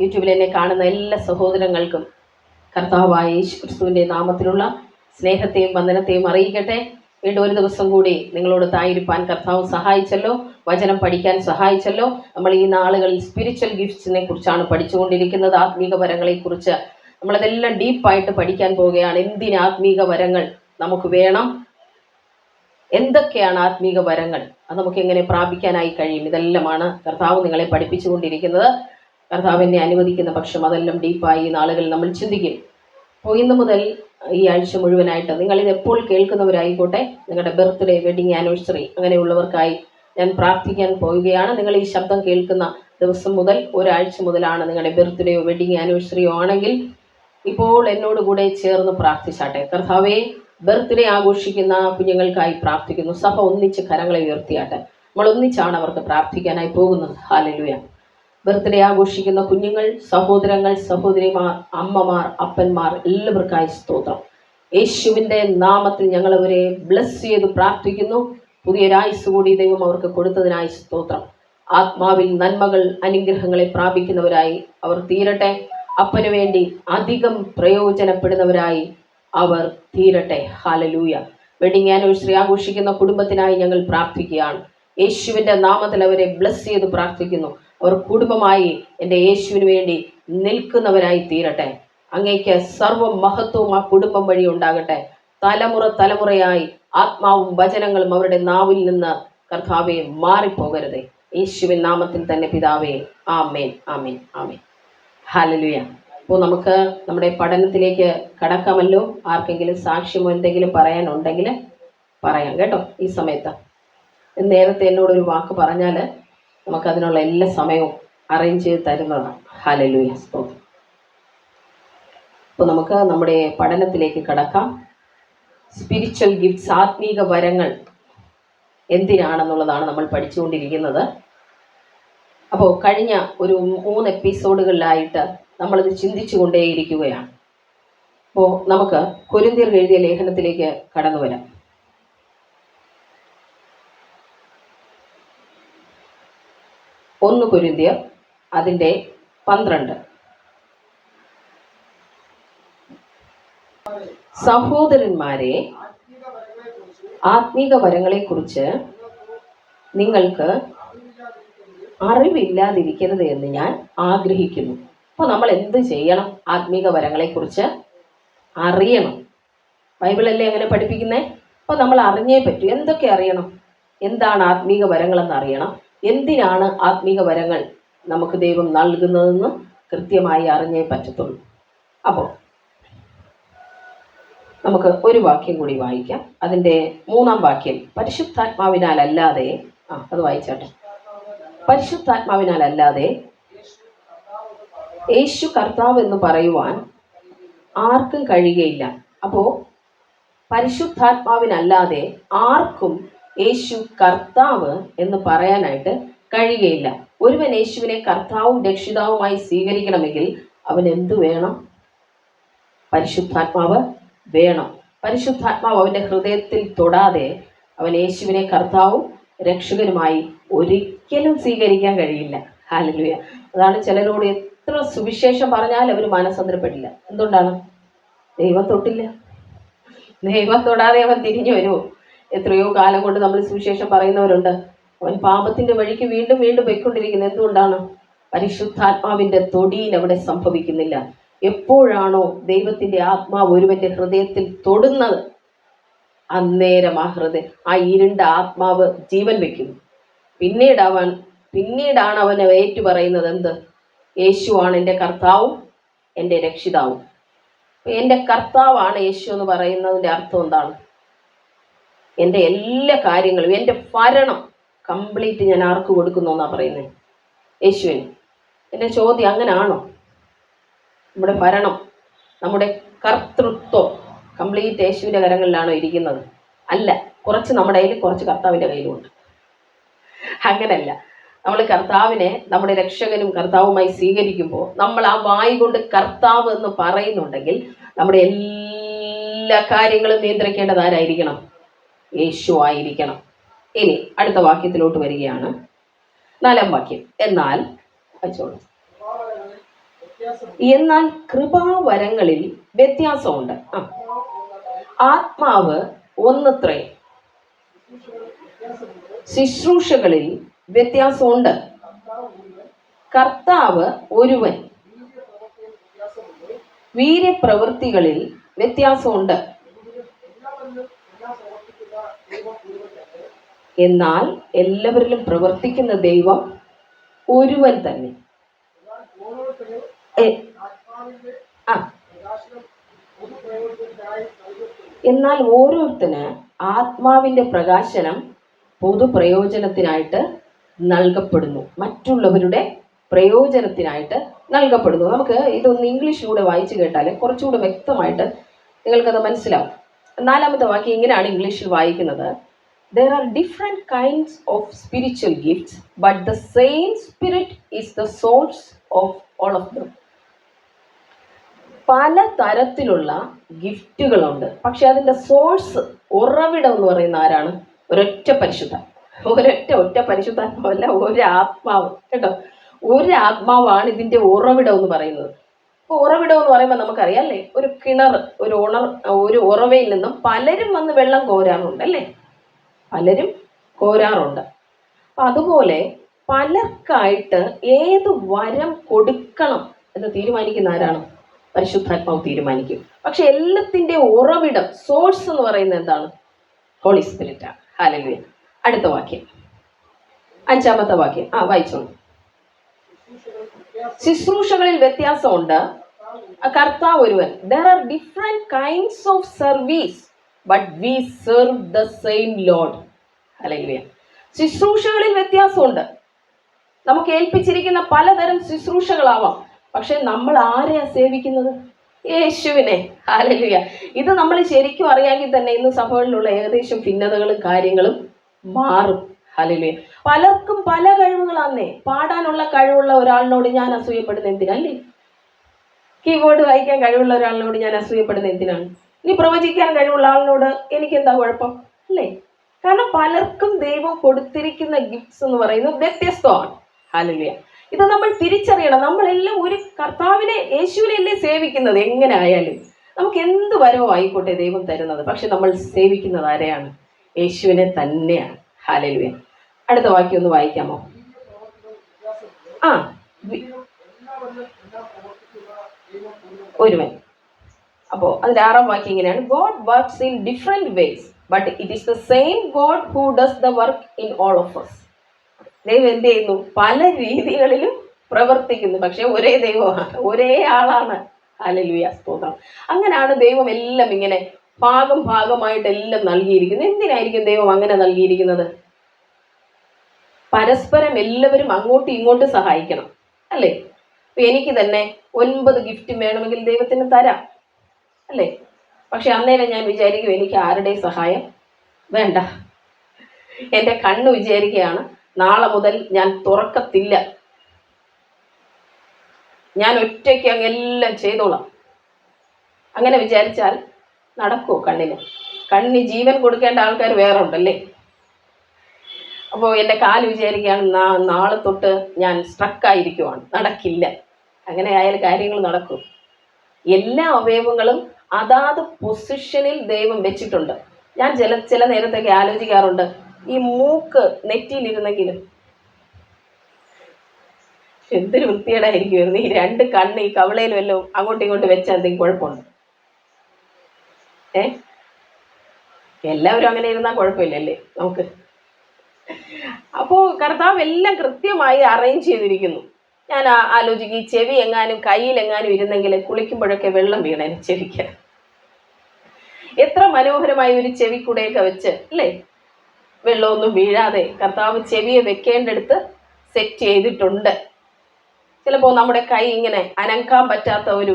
യൂട്യൂബിൽ എന്നെ കാണുന്ന എല്ലാ സഹോദരങ്ങൾക്കും കർത്താവായ യേശു ക്രിസ്തുവിൻ്റെ നാമത്തിലുള്ള സ്നേഹത്തെയും വന്ദനത്തെയും അറിയിക്കട്ടെ. വീണ്ടും ഒരു ദിവസം കൂടി നിങ്ങളോട് തായിരിക്കാൻ കർത്താവ് സഹായിച്ചല്ലോ, വചനം പഠിക്കാൻ സഹായിച്ചല്ലോ. നമ്മൾ ഈ നാളുകളിൽ സ്പിരിച്വൽ ഗിഫ്റ്റ്സിനെ കുറിച്ചാണ് പഠിച്ചുകൊണ്ടിരിക്കുന്നത്, ആത്മീക വരങ്ങളെക്കുറിച്ച്. നമ്മളതെല്ലാം ഡീപ്പായിട്ട് പഠിക്കാൻ പോവുകയാണ്. എന്തിന് ആത്മീക വരങ്ങൾ നമുക്ക് വേണം, എന്തൊക്കെയാണ് ആത്മീക വരങ്ങൾ, അത് നമുക്ക് എങ്ങനെ പ്രാപിക്കാനായി കഴിയും, ഇതെല്ലാമാണ് കർത്താവ് നിങ്ങളെ പഠിപ്പിച്ചുകൊണ്ടിരിക്കുന്നത്. കർത്താവ് എന്നെ അനുവദിക്കുന്ന പക്ഷം അതെല്ലാം ഡീപ്പായി ഈ നാളുകളിൽ നമ്മൾ ചിന്തിക്കും. അപ്പോൾ ഇന്ന് മുതൽ ഈ ആഴ്ച മുഴുവനായിട്ട് നിങ്ങളിത് എപ്പോൾ കേൾക്കുന്നവരായിക്കോട്ടെ, നിങ്ങളുടെ ബർത്ത്ഡേ, വെഡിങ് ആനിവേഴ്സറി അങ്ങനെയുള്ളവർക്കായി ഞാൻ പ്രാർത്ഥിക്കാൻ പോവുകയാണ്. നിങ്ങൾ ഈ ശബ്ദം കേൾക്കുന്ന ദിവസം മുതൽ ഒരാഴ്ച മുതലാണ് നിങ്ങളുടെ ബർത്ത്ഡേയോ വെഡിങ് ആനിവേഴ്സറിയോ ആണെങ്കിൽ ഇപ്പോൾ എന്നോട് കൂടെ ചേർന്ന് പ്രാർത്ഥിച്ചാട്ടെ. കർത്താവേ, ബർത്ത്ഡേ ആഘോഷിക്കുന്ന കുഞ്ഞുങ്ങൾക്കായി പ്രാർത്ഥിക്കുന്നു. സഭ ഒന്നിച്ച് കരങ്ങളെ ഉയർത്തിയാട്ടെ. നമ്മൾ ഒന്നിച്ചാണ് അവർക്ക് പ്രാർത്ഥിക്കാനായി പോകുന്നത്. ഹല്ലേലൂയ. ബർത്ത്ഡേ ആഘോഷിക്കുന്ന കുഞ്ഞുങ്ങൾ, സഹോദരങ്ങൾ, സഹോദരിമാർ, അമ്മമാർ, അപ്പന്മാർ, എല്ലാവർക്കായി സ്തോത്രം. യേശുവിൻ്റെ നാമത്തിൽ ഞങ്ങൾ അവരെ ബ്ലസ് ചെയ്ത് പ്രാർത്ഥിക്കുന്നു. പുതിയൊരായുസ് കൂടി ദൈവം അവർക്ക് കൊടുത്തതിനായി സ്തോത്രം. ആത്മാവിൽ നന്മകൾ, അനുഗ്രഹങ്ങളെ പ്രാപിക്കുന്നവരായി അവർ തീരട്ടെ. അപ്പനു വേണ്ടി അധികം പ്രയോജനപ്പെടുന്നവരായി അവർ തീരട്ടെ. ഹല്ലേലൂയ. വെഡിങ് ആനിവേഴ്സറി ആഘോഷിക്കുന്ന കുടുംബത്തിനായി ഞങ്ങൾ പ്രാർത്ഥിക്കുകയാണ്. യേശുവിൻ്റെ നാമത്തിൽ അവരെ ബ്ലസ് ചെയ്ത് പ്രാർത്ഥിക്കുന്നു. അവർ കുടുംബമായി എൻ്റെ യേശുവിന് വേണ്ടി നിൽക്കുന്നവരായി തീരട്ടെ. അങ്ങേക്ക് സർവ്വ മഹത്വവും ആ കുടുംബം വഴി ഉണ്ടാകട്ടെ. തലമുറ തലമുറയായി ആത്മാവും വചനങ്ങളും അവരുടെ നാവിൽ നിന്ന് കർത്താവെ മാറിപ്പോകരുതേ. യേശുവിൻ നാമത്തിൽ തന്നെ പിതാവേ, ആമേൻ, ആമേൻ, ആമേൻ. ഹല്ലേലൂയ. അപ്പോൾ നമുക്ക് നമ്മുടെ പഠനത്തിലേക്ക് കടക്കാമല്ലോ. ആർക്കെങ്കിലും സാക്ഷ്യമോ എന്തെങ്കിലും പറയാനുണ്ടെങ്കിൽ പറയാം കേട്ടോ. ഈ സമയത്ത് നേരത്തെ എന്നോടൊരു വാക്ക് പറഞ്ഞാൽ നമുക്കതിനുള്ള എല്ലാ സമയവും അറേഞ്ച് ചെയ്ത് തരുന്നതാണ്. ഹല്ലേലൂയ, സ്തോത്രം. അപ്പോൾ നമുക്ക് നമ്മുടെ പഠനത്തിലേക്ക് കടക്കാം. സ്പിരിച്വൽ ഗിഫ്റ്റ്സ്, ആത്മീക വരങ്ങൾ എന്തിനാണെന്നുള്ളതാണ് നമ്മൾ പഠിച്ചുകൊണ്ടിരിക്കുന്നത്. അപ്പോൾ കഴിഞ്ഞ ഒരു 3 എപ്പിസോഡുകളിലായിട്ട് നമ്മളിത് ചിന്തിച്ചു കൊണ്ടേയിരിക്കുകയാണ്. അപ്പോൾ നമുക്ക് കൊരിന്ത്യർ എഴുതിയ ലേഖനത്തിലേക്ക് കടന്നു വരാം. 1 കൊരിന്ത്യർ അതിൻ്റെ 12. സഹോദരന്മാരെ, ആത്മീക വരങ്ങളെക്കുറിച്ച് നിങ്ങൾക്ക് അറിവില്ലാതിരിക്കരുത് എന്ന് ഞാൻ ആഗ്രഹിക്കുന്നു. അപ്പോൾ നമ്മൾ എന്ത് ചെയ്യണം? ആത്മീക വരങ്ങളെക്കുറിച്ച് അറിയണം. ബൈബിളല്ലേ അങ്ങനെ പഠിപ്പിക്കുന്നേ? അപ്പോൾ നമ്മൾ അറിഞ്ഞേ പറ്റൂ. എന്തൊക്കെ അറിയണം? എന്താണ് ആത്മീക വരങ്ങളെന്ന് അറിയണം. എന്തിനാണ് ആത്മീക വരങ്ങൾ നമുക്ക് ദൈവം നൽകുന്നതെന്ന് കൃത്യമായി അറിഞ്ഞേ പറ്റത്തുള്ളൂ. അപ്പോൾ നമുക്ക് ഒരു വാക്യം കൂടി വായിക്കാം. അതിൻ്റെ 3-ാം വാക്യം, പരിശുദ്ധാത്മാവിനാലല്ലാതെ, അത് വായിച്ചാട്ടെ. പരിശുദ്ധാത്മാവിനാലല്ലാതെ യേശു കർത്താവ് എന്ന് പറയുവാൻ ആർക്കും കഴിയുകയില്ല. അപ്പോൾ പരിശുദ്ധാത്മാവിനല്ലാതെ ആർക്കും യേശു കർത്താവ് എന്ന് പറയാനായിട്ട് കഴിയുകയില്ല. ഒരുവൻ യേശുവിനെ കർത്താവും രക്ഷിതാവുമായി സ്വീകരിക്കണമെങ്കിൽ അവൻ എന്തു വേണം? പരിശുദ്ധാത്മാവ് വേണം. പരിശുദ്ധാത്മാവ് അവൻ്റെ ഹൃദയത്തിൽ തൊടാതെ അവൻ യേശുവിനെ കർത്താവും രക്ഷകനുമായി ഒരിക്കലും സ്വീകരിക്കാൻ കഴിയില്ല. ഹല്ലേലൂയ. അതാണ് ചിലരോട് എത്ര സുവിശേഷം പറഞ്ഞാൽ അവർ മാനസാന്തരപ്പെട്ടില്ല. എന്തുകൊണ്ടാണ്? ദൈവം തൊട്ടില്ല. ദൈവം തൊടാതെ അവൻ തിരിഞ്ഞു വരുമോ? എത്രയോ കാലം കൊണ്ട് നമ്മൾ സുവിശേഷം പറയുന്നവരുണ്ട്. അവൻ പാപത്തിൻ്റെ വഴിക്ക് വീണ്ടും വീണ്ടും പോയിക്കൊണ്ടിരിക്കുന്നത്. എന്തുകൊണ്ടാണ്? പരിശുദ്ധാത്മാവിൻ്റെ തൊടിയിൽ അവിടെ സംഭവിക്കുന്നില്ല. എപ്പോഴാണോ ദൈവത്തിൻ്റെ ആത്മാവ് ഒരുവൻ്റെ ഹൃദയത്തിൽ തൊടുന്നത്, അന്നേരം ആ ഇരുണ്ട ആത്മാവ് ജീവൻ വയ്ക്കുന്നു. പിന്നീടാണ് അവൻ ഏറ്റു പറയുന്നത് എന്ത്? യേശുവാണ് എൻ്റെ കർത്താവും എൻ്റെ രക്ഷിതാവും. എൻ്റെ കർത്താവാണ് യേശു എന്ന് പറയുന്നതിൻ്റെ അർത്ഥം എന്താണ്? എൻ്റെ എല്ലാ കാര്യങ്ങളും, എൻ്റെ ഭരണം കംപ്ലീറ്റ് ഞാൻ ആർക്ക് കൊടുക്കുന്നു എന്നാണ് പറയുന്നത്? യേശുവിന്. എൻ്റെ ചോദ്യം, അങ്ങനെയാണോ? നമ്മുടെ ഭരണം, നമ്മുടെ കർത്തൃത്വം കംപ്ലീറ്റ് യേശുവിൻ്റെ കരങ്ങളിലാണോ ഇരിക്കുന്നത്? അല്ല. കുറച്ച് നമ്മുടെ കയ്യിൽ, കുറച്ച് കർത്താവിൻ്റെ കയ്യിലുമുണ്ട്. അങ്ങനല്ല. നമ്മൾ കർത്താവിനെ നമ്മുടെ രക്ഷകനും കർത്താവുമായി സ്വീകരിക്കുമ്പോൾ നമ്മൾ ആ വായി കൊണ്ട് കർത്താവ് എന്ന് പറയുന്നുണ്ടെങ്കിൽ നമ്മുടെ എല്ലാ കാര്യങ്ങളും നിയന്ത്രിക്കേണ്ടത് ആരായിരിക്കണം? യേശു ആയിരിക്കണം. ഇനി അടുത്ത വാക്യത്തിലോട്ട് വരികയാണ്. 4-ാം വാക്യം. എന്നാൽ എന്നാൽ കൃപാവരങ്ങളിൽ വ്യത്യാസമുണ്ട്. ആത്മാവ് ഒന്നത്രേ, ശുശ്രൂഷകളിൽ വ്യത്യാസമുണ്ട്. കർത്താവ് ഒരുവൻ, വീര്യപ്രവൃത്തികളിൽ വ്യത്യാസമുണ്ട്. എന്നാൽ എല്ലാവരിലും പ്രവർത്തിക്കുന്ന ദൈവം ഒരുവൻ തന്നെ. എന്നാൽ ഓരോരുത്തന് ആത്മാവിന്റെ പ്രകാശനം പൊതുപ്രയോജനത്തിനായിട്ട് നൽകപ്പെടുന്നു, മറ്റുള്ളവരുടെ പ്രയോജനത്തിനായിട്ട് നൽകപ്പെടുന്നു. നമുക്ക് ഇതൊന്ന് ഇംഗ്ലീഷിലൂടെ വായിച്ചു കേട്ടാൽ കുറച്ചുകൂടെ വ്യക്തമായിട്ട് നിങ്ങൾക്കത് മനസ്സിലാവും. 4-ാമത്തെ വാക്യം ഇങ്ങനെയാണ് ഇംഗ്ലീഷിൽ വായിക്കുന്നത്: There are different kinds of spiritual gifts, but the same Spirit is the source of all of them. പല തരത്തിലുള്ള ഗിഫ്റ്റുകളുണ്ട്, പക്ഷെ അതിൻ്റെ സോഴ്സ്, ഉറവിടം എന്ന് പറയുന്ന ആരാണ്? ഒരൊറ്റ പരിശുദ്ധ, ഒറ്റ പരിശുദ്ധാത്മാവല്ല, ഒരു ആത്മാവ് കേട്ടോ. ഒരു ആത്മാവാണ് ഇതിൻ്റെ ഉറവിടം എന്ന് പറയുന്നത്. ഇപ്പോൾ ഉറവിടം എന്ന് പറയുമ്പോൾ നമുക്കറിയാം അല്ലേ, ഒരു കിണർ, ഒരു ഉറവയിൽ നിന്നും പലരും വന്ന് വെള്ളം കോരാറുണ്ട് അല്ലേ, പലരും കോരാറുണ്ട്. അപ്പം അതുപോലെ പലർക്കായിട്ട് ഏത് വരം കൊടുക്കണം എന്ന് തീരുമാനിക്കുന്ന ആരാണ്? പരിശുദ്ധാത്മാവ് തീരുമാനിക്കും. പക്ഷെ എല്ലാത്തിൻ്റെ ഉറവിടം, സോഴ്സ് എന്ന് പറയുന്നത് എന്താണ്? ഹോളി സ്പിരിറ്റാണ്. ഹല്ലേലൂയ. അടുത്ത വാക്യം, 5-ാമത്തെ വാക്യം വായിച്ചോളൂ. ശുശ്രൂഷകളിൽ വ്യത്യാസമുണ്ട്, കർത്താവ് ഒരുവൻ. There are different kinds of service, but we serve the same Lord. Hallelujah. ശുശ്രൂഷകളിൽ വ്യത്യാസമുണ്ട്. നമുക്ക് ഏൽപ്പിച്ചിരിക്കുന്ന പലതരം ശുശ്രൂഷകളാവാം, പക്ഷെ നമ്മൾ ആരെയാ സേവിക്കുന്നത്? യേശുവിനെ. ഹല്ലേലൂയ. ഇത് നമ്മൾ ശരിക്കും അറിയാമെങ്കിൽ തന്നെ ഇന്ന് സഭകളിലുള്ള ഏകദേശം ഭിന്നതകളും കാര്യങ്ങളും മാറും. ഹല്ലേലൂയ. പലർക്കും പല കഴിവുകളാന്നേ. പാടാനുള്ള കഴിവുള്ള ഒരാളിനോട് ഞാൻ അസൂയപ്പെടുന്ന എന്തിനല്ലേ? കീബോർഡ് വായിക്കാൻ കഴിവുള്ള ഒരാളിനോട് ഞാൻ അസൂയപ്പെടുന്ന എന്തിനാണ്? ഇനി പ്രവചിക്കാൻ കഴിവുള്ള ആളിനോട് എനിക്കെന്താ കുഴപ്പം അല്ലേ? കാരണം പലർക്കും ദൈവം കൊടുത്തിരിക്കുന്ന ഗിഫ്റ്റ്സ് എന്ന് പറയുന്നത് വ്യത്യസ്തമാണ്. ഹല്ലേലൂയ. ഇത് നമ്മൾ തിരിച്ചറിയണം. നമ്മളെല്ലാം ഒരു കർത്താവിനെ, യേശുവിനെയല്ലേ സേവിക്കുന്നത്. എങ്ങനെ ആയാലും നമുക്ക് എന്ത് വരവോ ആയിക്കോട്ടെ ദൈവം തരുന്നത്, പക്ഷെ നമ്മൾ സേവിക്കുന്നത് ആരെയാണ്? യേശുവിനെ തന്നെയാണ്. ഹല്ലേലൂയ. അടുത്ത വാക്യം ഒന്ന് വായിക്കാമോ? ഒരുവൻ. അപ്പോൾ അതിൻ്റെ 6-ാം വാക്യം ഇങ്ങനെയാണ്: God works in different ways, but it is the same God who does the work in all of us. ദൈവം എന്ത് ചെയ്യുന്നു? പല രീതികളിലും പ്രവർത്തിക്കുന്നു, പക്ഷെ ഒരേ ദൈവമാണ്, ഒരേ ആളാണ്. ഹല്ലേലൂയ, സ്തോത്രം. അങ്ങനെയാണ് ദൈവം എല്ലാം ഇങ്ങനെ ഭാഗമായിട്ട് എല്ലാം നൽകിയിരിക്കുന്നത്. എന്തിനായിരിക്കും ദൈവം അങ്ങനെ നൽകിയിരിക്കുന്നത്? പരസ്പരം എല്ലാവരും അങ്ങോട്ടും ഇങ്ങോട്ടും സഹായിക്കണം അല്ലേ? എനിക്ക് തന്നെ 9 ഗിഫ്റ്റ് വേണമെങ്കിൽ ദൈവത്തിന് തരാം അല്ലേ? പക്ഷെ അന്നേരം ഞാൻ വിചാരിക്കും എനിക്ക് ആരുടെയും സഹായം വേണ്ട. എൻ്റെ കണ്ണ് വിചാരിക്കുകയാണ് നാളെ മുതൽ ഞാൻ തുറക്കത്തില്ല, ഞാൻ ഒറ്റയ്ക്ക് അങ്ങെല്ലാം ചെയ്തോളാം. അങ്ങനെ വിചാരിച്ചാൽ നടക്കുമോ? കണ്ണിന് ജീവൻ കൊടുക്കേണ്ട ആൾക്കാർ വേറെ ഉണ്ടല്ലേ. അപ്പോൾ എൻ്റെ കാല് വിചാരിക്കുകയാണ് നാളെ തൊട്ട് ഞാൻ സ്ട്രക്കായിരിക്കുവാണ്, നടക്കില്ല. അങ്ങനെ ആയാൽ കാര്യങ്ങൾ നടക്കും. എല്ലാ അവയവങ്ങളും അതാത് പൊസിഷനിൽ ദൈവം വെച്ചിട്ടുണ്ട്. ഞാൻ ചില നേരത്തൊക്കെ ആലോചിക്കാറുണ്ട്, ഈ മൂക്ക് നെറ്റിയിലിരുന്നെങ്കിലും എന്തൊരു വൃത്തിയേടായിരിക്കുമായിരുന്നു. ഈ 2 കണ്ണ് ഈ കവളയിൽ വല്ലതും അങ്ങോട്ടും ഇങ്ങോട്ടും വെച്ചാൽ എന്തെങ്കിലും കുഴപ്പമുണ്ട്? എല്ലാവരും അങ്ങനെ ഇരുന്നാൽ കുഴപ്പമില്ലല്ലേ നമുക്ക്. അപ്പോൾ കർത്താവ് എല്ലാം കൃത്യമായി അറേഞ്ച് ചെയ്തിരിക്കുന്നു. ഞാൻ ആലോചിക്കും, ഈ ചെവി എങ്ങാനും കയ്യിലെങ്ങാനും ഇരുന്നെങ്കിൽ കുളിക്കുമ്പോഴൊക്കെ വെള്ളം വീണേനെ ചെവിക്ക്. എത്ര മനോഹരമായി ഒരു ചെവിക്കൂടെയൊക്കെ വെച്ച് അല്ലേ, വെള്ളമൊന്നും വീഴാതെ കർത്താവ് ചെവിയെ വെക്കേണ്ടടുത്ത് സെറ്റ് ചെയ്തിട്ടുണ്ട്. ചിലപ്പോൾ നമ്മുടെ കൈ ഇങ്ങനെ അനക്കാൻ പറ്റാത്ത ഒരു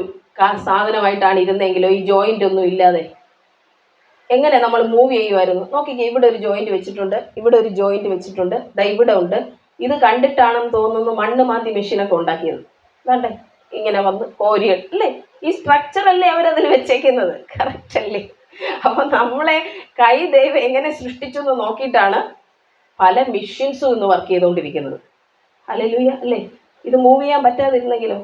സാധനമായിട്ടാണ് ഇരുന്നെങ്കിലോ, ഈ ജോയിൻ്റ് ഒന്നും ഇല്ലാതെ എങ്ങനെ നമ്മൾ മൂവ് ചെയ്യുമായിരുന്നു? നോക്കിക്കേ, ഇവിടെ ഒരു ജോയിന്റ് വെച്ചിട്ടുണ്ട്, ഇവിടെ ഒരു ജോയിന്റ് വെച്ചിട്ടുണ്ട്, ദാ ഇവിടെ ഉണ്ട്. ഇത് കണ്ടിട്ടാണെന്ന് തോന്നുന്നു മണ്ണ് മാന്തി മെഷീനൊക്കെ ഉണ്ടാക്കിയത്. വേണ്ടേ ഇങ്ങനെ വന്ന് കോരി അല്ലേ? ഈ സ്ട്രക്ചർ അല്ലേ അവരതിൽ വെച്ചേക്കുന്നത്, കറക്റ്റ് അല്ലേ? അപ്പം നമ്മളെ കൈ ദൈവം എങ്ങനെ സൃഷ്ടിച്ചു എന്ന് നോക്കിയിട്ടാണ് പല മെഷീൻസും ഇന്ന് വർക്ക് ചെയ്തുകൊണ്ടിരിക്കുന്നത്. ഹല്ലേലൂയ അല്ലേ? ഇത് മൂവ് ചെയ്യാൻ പറ്റാതിരുന്നെങ്കിലോ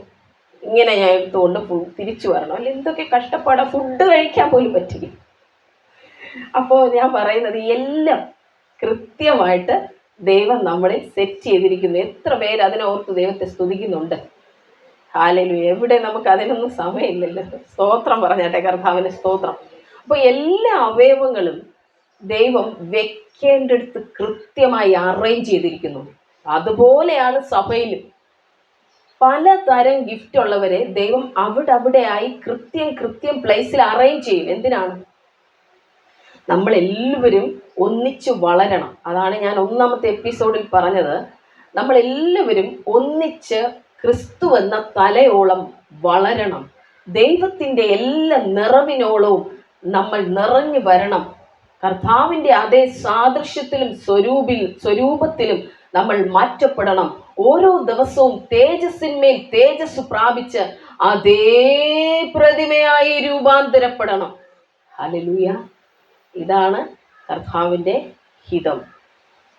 ഇങ്ങനെ ഞാൻ എടുത്തുകൊണ്ട് തിരിച്ചു വരണം. അല്ല എന്തൊക്കെ കഷ്ടപ്പാടാ, ഫുഡ് കഴിക്കാൻ പോലും പറ്റില്ല. അപ്പോൾ ഞാൻ പറയുന്നത് എല്ലാം കൃത്യമായിട്ട് ദൈവം നമ്മളെ സെറ്റ് ചെയ്തിരിക്കുന്നു. എത്ര പേര് അതിനോർത്ത് ദൈവത്തെ സ്തുതിക്കുന്നുണ്ട്. ഹല്ലേലൂയ. എവിടെ നമുക്ക് അതിനൊന്നും സമയമില്ലല്ലോ. സ്തോത്രം പറഞ്ഞാട്ടെ, കർത്താവിന് സ്തോത്രം. അപ്പോൾ എല്ലാ അവയവങ്ങളും ദൈവം വെക്കേണ്ടടുത്ത് കൃത്യമായി അറേഞ്ച് ചെയ്തിരിക്കുന്നു. അതുപോലെയാണ് സഭയിലും പലതരം ഗിഫ്റ്റ് ഉള്ളവരെ ദൈവം അവിടെയായി കൃത്യം പ്ലേസിൽ അറേഞ്ച് ചെയ്യും. എന്തിനാണ്? നമ്മളെല്ലാവരും ഒന്നിച്ച് വളരണം. അതാണ് ഞാൻ ഒന്നാമത്തെ എപ്പിസോഡിൽ പറഞ്ഞത്. നമ്മളെല്ലാവരും ഒന്നിച്ച് ക്രിസ്തു എന്ന തലയോളം വളരണം. ദൈവത്തിൻ്റെ എല്ലാ നിറവിനോളവും നമ്മൾ നിറഞ്ഞു വരണം. കർത്താവിൻ്റെ അതേ സാദൃശ്യത്തിലും സ്വരൂപത്തിലും നമ്മൾ മാറ്റപ്പെടണം. ഓരോ ദിവസവും തേജസ്സിന്മേൽ തേജസ് പ്രാപിച്ച് അതേ പ്രതിമയായി രൂപാന്തരപ്പെടണം. ഹല്ലേലൂയ. ഇതാണ് കർത്താവിൻ്റെ ഹിതം.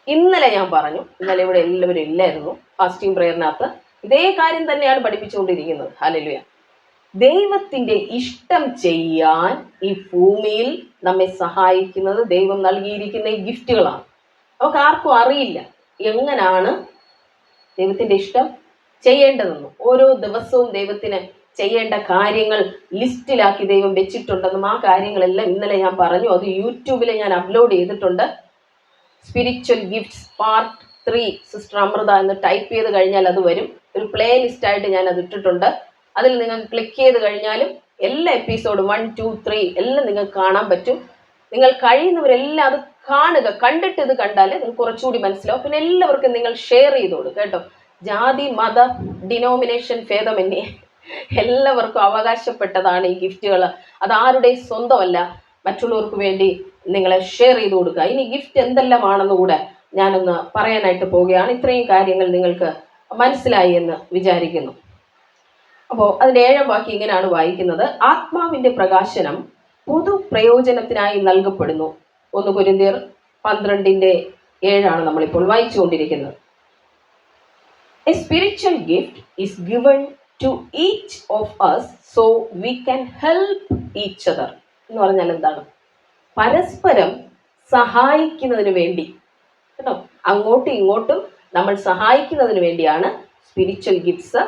ഇന്നലെ ഞാൻ പറഞ്ഞു, ഇന്നലെ ഇവിടെ എല്ലാവരും ഇല്ലായിരുന്നു, ഫാസ്റ്റിംഗ് പ്രയറിനകത്ത് ഇതേ കാര്യം തന്നെയാണ് പഠിപ്പിച്ചുകൊണ്ടിരിക്കുന്നത്. ഹല്ലേലൂയ. ദൈവത്തിൻ്റെ ഇഷ്ടം ചെയ്യാൻ ഈ ഭൂമിയിൽ നമ്മെ സഹായിക്കുന്നത് ദൈവം നൽകിയിരിക്കുന്ന ഈ ഗിഫ്റ്റുകളാണ്. നമുക്ക് ആർക്കും അറിയില്ല എങ്ങനെയാണ് ദൈവത്തിൻ്റെ ഇഷ്ടം ചെയ്യേണ്ടതെന്നും. ഓരോ ദിവസവും ദൈവത്തിന് ചെയ്യേണ്ട കാര്യങ്ങൾ ലിസ്റ്റിലാക്കി ദൈവം വെച്ചിട്ടുണ്ടെന്നും ആ കാര്യങ്ങളെല്ലാം ഇന്നലെ ഞാൻ പറഞ്ഞു. അത് യൂട്യൂബിൽ ഞാൻ അപ്ലോഡ് ചെയ്തിട്ടുണ്ട്. Spiritual gifts part 3 sister Amrita എന്ന് ടൈപ്പ് ചെയ്ത് കഴിഞ്ഞാൽ അത് വരും. ഒരു പ്ലേ ലിസ്റ്റായിട്ട് ഞാൻ അത് ഇട്ടിട്ടുണ്ട്. അതിൽ നിങ്ങൾക്ക് ക്ലിക്ക് ചെയ്ത് കഴിഞ്ഞാലും എല്ലാ എപ്പിസോഡും 1, 2, 3 എല്ലാം നിങ്ങൾക്ക് കാണാൻ പറ്റും. നിങ്ങൾ കഴിയുന്നവരെല്ലാം അത് കാണുക. കണ്ടിട്ട് ഇത് കണ്ടാൽ നിങ്ങൾക്ക് കുറച്ചുകൂടി മനസ്സിലാവും. പിന്നെ എല്ലാവർക്കും നിങ്ങൾ ഷെയർ ചെയ്തോളൂ കേട്ടോ. ജാതി മത ഡിനോമിനേഷൻ ഭേദമന്യേ എല്ലാവർക്കും അവകാശപ്പെട്ടതാണ് ഈ ഗിഫ്റ്റുകൾ. അതാരുടെയും സ്വന്തമല്ല. മറ്റുള്ളവർക്ക് വേണ്ടി നിങ്ങൾ ഷെയർ ചെയ്ത് കൊടുക്കുക. ഇനി ഗിഫ്റ്റ് എന്തെല്ലാമാണെന്ന് കൂടെ ഞാനൊന്ന് പറയാനായിട്ട് പോവുകയാണ്. ഇത്രയും കാര്യങ്ങൾ നിങ്ങൾക്ക് മനസ്സിലായി എന്ന് വിചാരിക്കുന്നു. അപ്പോൾ അതിൻ്റെ 7ാം വാക്യം ഇങ്ങനെയാണ് വായിക്കുന്നത്. ആത്മാവിൻ്റെ പ്രകാശനം പൊതു പ്രയോജനത്തിനായി നൽകപ്പെടുന്നു. 1 കൊരിന്ത്യർ 12:7 നമ്മളിപ്പോൾ വായിച്ചുകൊണ്ടിരിക്കുന്നത്. A spiritual gift is given to each of us so we can help each other. എന്ന് പറഞ്ഞാൽ എന്താണ്? പരസ്പരം സഹായിക്കുന്നതിന് വേണ്ടി കേട്ടോ. അങ്ങോട്ടും ഇങ്ങോട്ടും നമ്മൾ സഹായിക്കുന്നതിന് വേണ്ടിയാണ് സ്പിരിച്വൽ ഗിഫ്റ്റ്സ്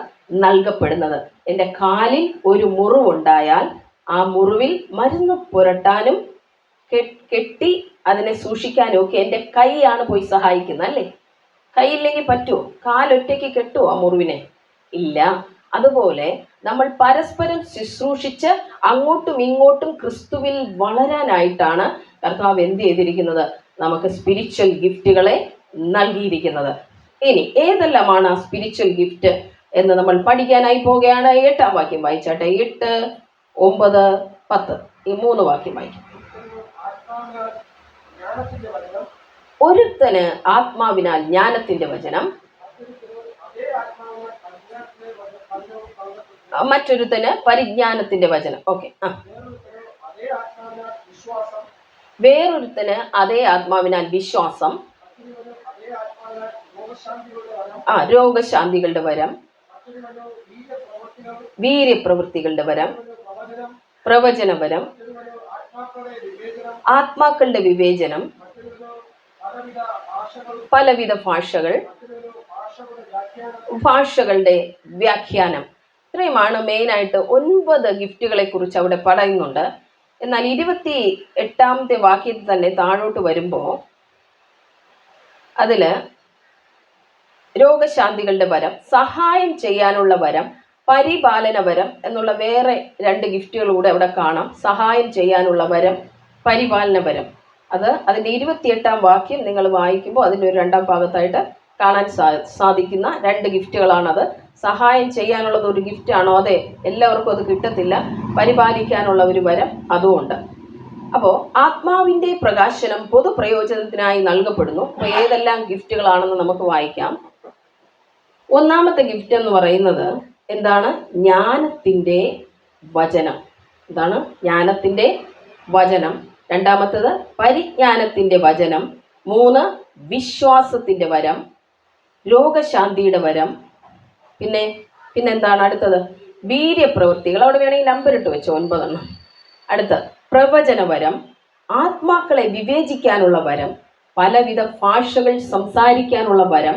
നൽകപ്പെടുന്നത്. എൻ്റെ കാലിൽ ഒരു മുറിവുണ്ടായാൽ ആ മുറിവിൽ മരുന്ന് പുരട്ടാനും കെട്ടി അതിനെ സൂക്ഷിക്കാനും ഒക്കെ എൻ്റെ കൈയാണ് പോയി സഹായിക്കുന്നത് അല്ലേ? കൈയില്ലെങ്കിൽ പറ്റുമോ? കാലൊറ്റയ്ക്ക് കെട്ടുമോ ആ മുറിവിനെ? ഇല്ല. അതുപോലെ നമ്മൾ പരസ്പരം ശുശ്രൂഷിച്ച് അങ്ങോട്ടും ഇങ്ങോട്ടും ക്രിസ്തുവിൽ വളരാനായിട്ടാണ് കർത്താവ് എന്ത് ചെയ്തിരിക്കുന്നത്? നമുക്ക് സ്പിരിച്വൽ ഗിഫ്റ്റുകളെ നൽകിയിരിക്കുന്നത്. ഇനി ഏതെല്ലാമാണ് ആ സ്പിരിച്വൽ ഗിഫ്റ്റ് എന്ന് നമ്മൾ പഠിക്കാനായി പോവുകയാണ്. 8ാം വാക്യം വായിച്ചാട്ടെ. 8, 9, 10 ഈ 3 വാക്യം വായിക്കും. ഒരുത്തന് ആത്മാവിനാൽ ജ്ഞാനത്തിന്റെ വചനം, മറ്റൊരുത്തന് പരിജ്ഞാനത്തിന്റെ വചനം. ഓക്കെ. വേറൊരുത്തന് അതേ ആത്മാവിനാൽ വിശ്വാസം, രോഗശാന്തികളുടെ വരം, വീര്യപ്രവൃത്തികളുടെ വരം, പ്രവചനവരം, ആത്മാക്കളുടെ വിവേചനം, പലവിധ ഭാഷകളുടെ വ്യാഖ്യാനം. ഇത്രയുമാണ് മെയിനായിട്ട് 9 ഗിഫ്റ്റുകളെ കുറിച്ച് അവിടെ പറയുന്നുണ്ട്. എന്നാൽ 28ാമത്തെ വാക്യത്തിൽ തന്നെ താഴോട്ട് വരുമ്പോൾ അതിൽ രോഗശാന്തികളുടെ വരം, സഹായം ചെയ്യാനുള്ള വരം, പരിപാലന വരം എന്നുള്ള വേറെ 2 ഗിഫ്റ്റുകൾ കൂടെ അവിടെ കാണാം. സഹായം ചെയ്യാനുള്ള വരം, പരിപാലന വരം. അതിൻ്റെ 28ാം വാക്യം നിങ്ങൾ വായിക്കുമ്പോൾ അതിൻ്റെ ഒരു 2ാം ഭാഗത്തായിട്ട് കാണാൻ സാധിക്കുന്ന 2 ഗിഫ്റ്റുകളാണത്. സഹായം ചെയ്യാനുള്ളത് ഒരു ഗിഫ്റ്റാണോ? അതെ, എല്ലാവർക്കും അത് കിട്ടത്തില്ല. പരിപാലിക്കാനുള്ള ഒരു വരം അതുമുണ്ട്. അപ്പോൾ ആത്മാവിൻ്റെ പ്രകാശനം പൊതുപ്രയോജനത്തിനായി നൽകപ്പെടുന്നു. അപ്പോൾ ഏതെല്ലാം ഗിഫ്റ്റുകളാണെന്ന് നമുക്ക് വായിക്കാം. 1ാമത്തെ ഗിഫ്റ്റ് എന്ന് പറയുന്നത് എന്താണ്? ജ്ഞാനത്തിൻ്റെ വചനം. എന്താണ്? ജ്ഞാനത്തിൻ്റെ വചനം. 2ാമത്തേത് പരിജ്ഞാനത്തിൻ്റെ വചനം. 3 വിശ്വാസത്തിൻ്റെ വരം, രോഗശാന്തിയുടെ വരം. പിന്നെന്താണ് അടുത്തത്? വീര്യപ്രവൃത്തികൾ, അവിടെ വേണമെങ്കിൽ നമ്പർ ഇട്ട് വെച്ചോ, 9. അടുത്ത പ്രവചനവരം, ആത്മാക്കളെ വിവേചിക്കാനുള്ള വരം, പലവിധ ഭാഷകൾ സംസാരിക്കാനുള്ള വരം,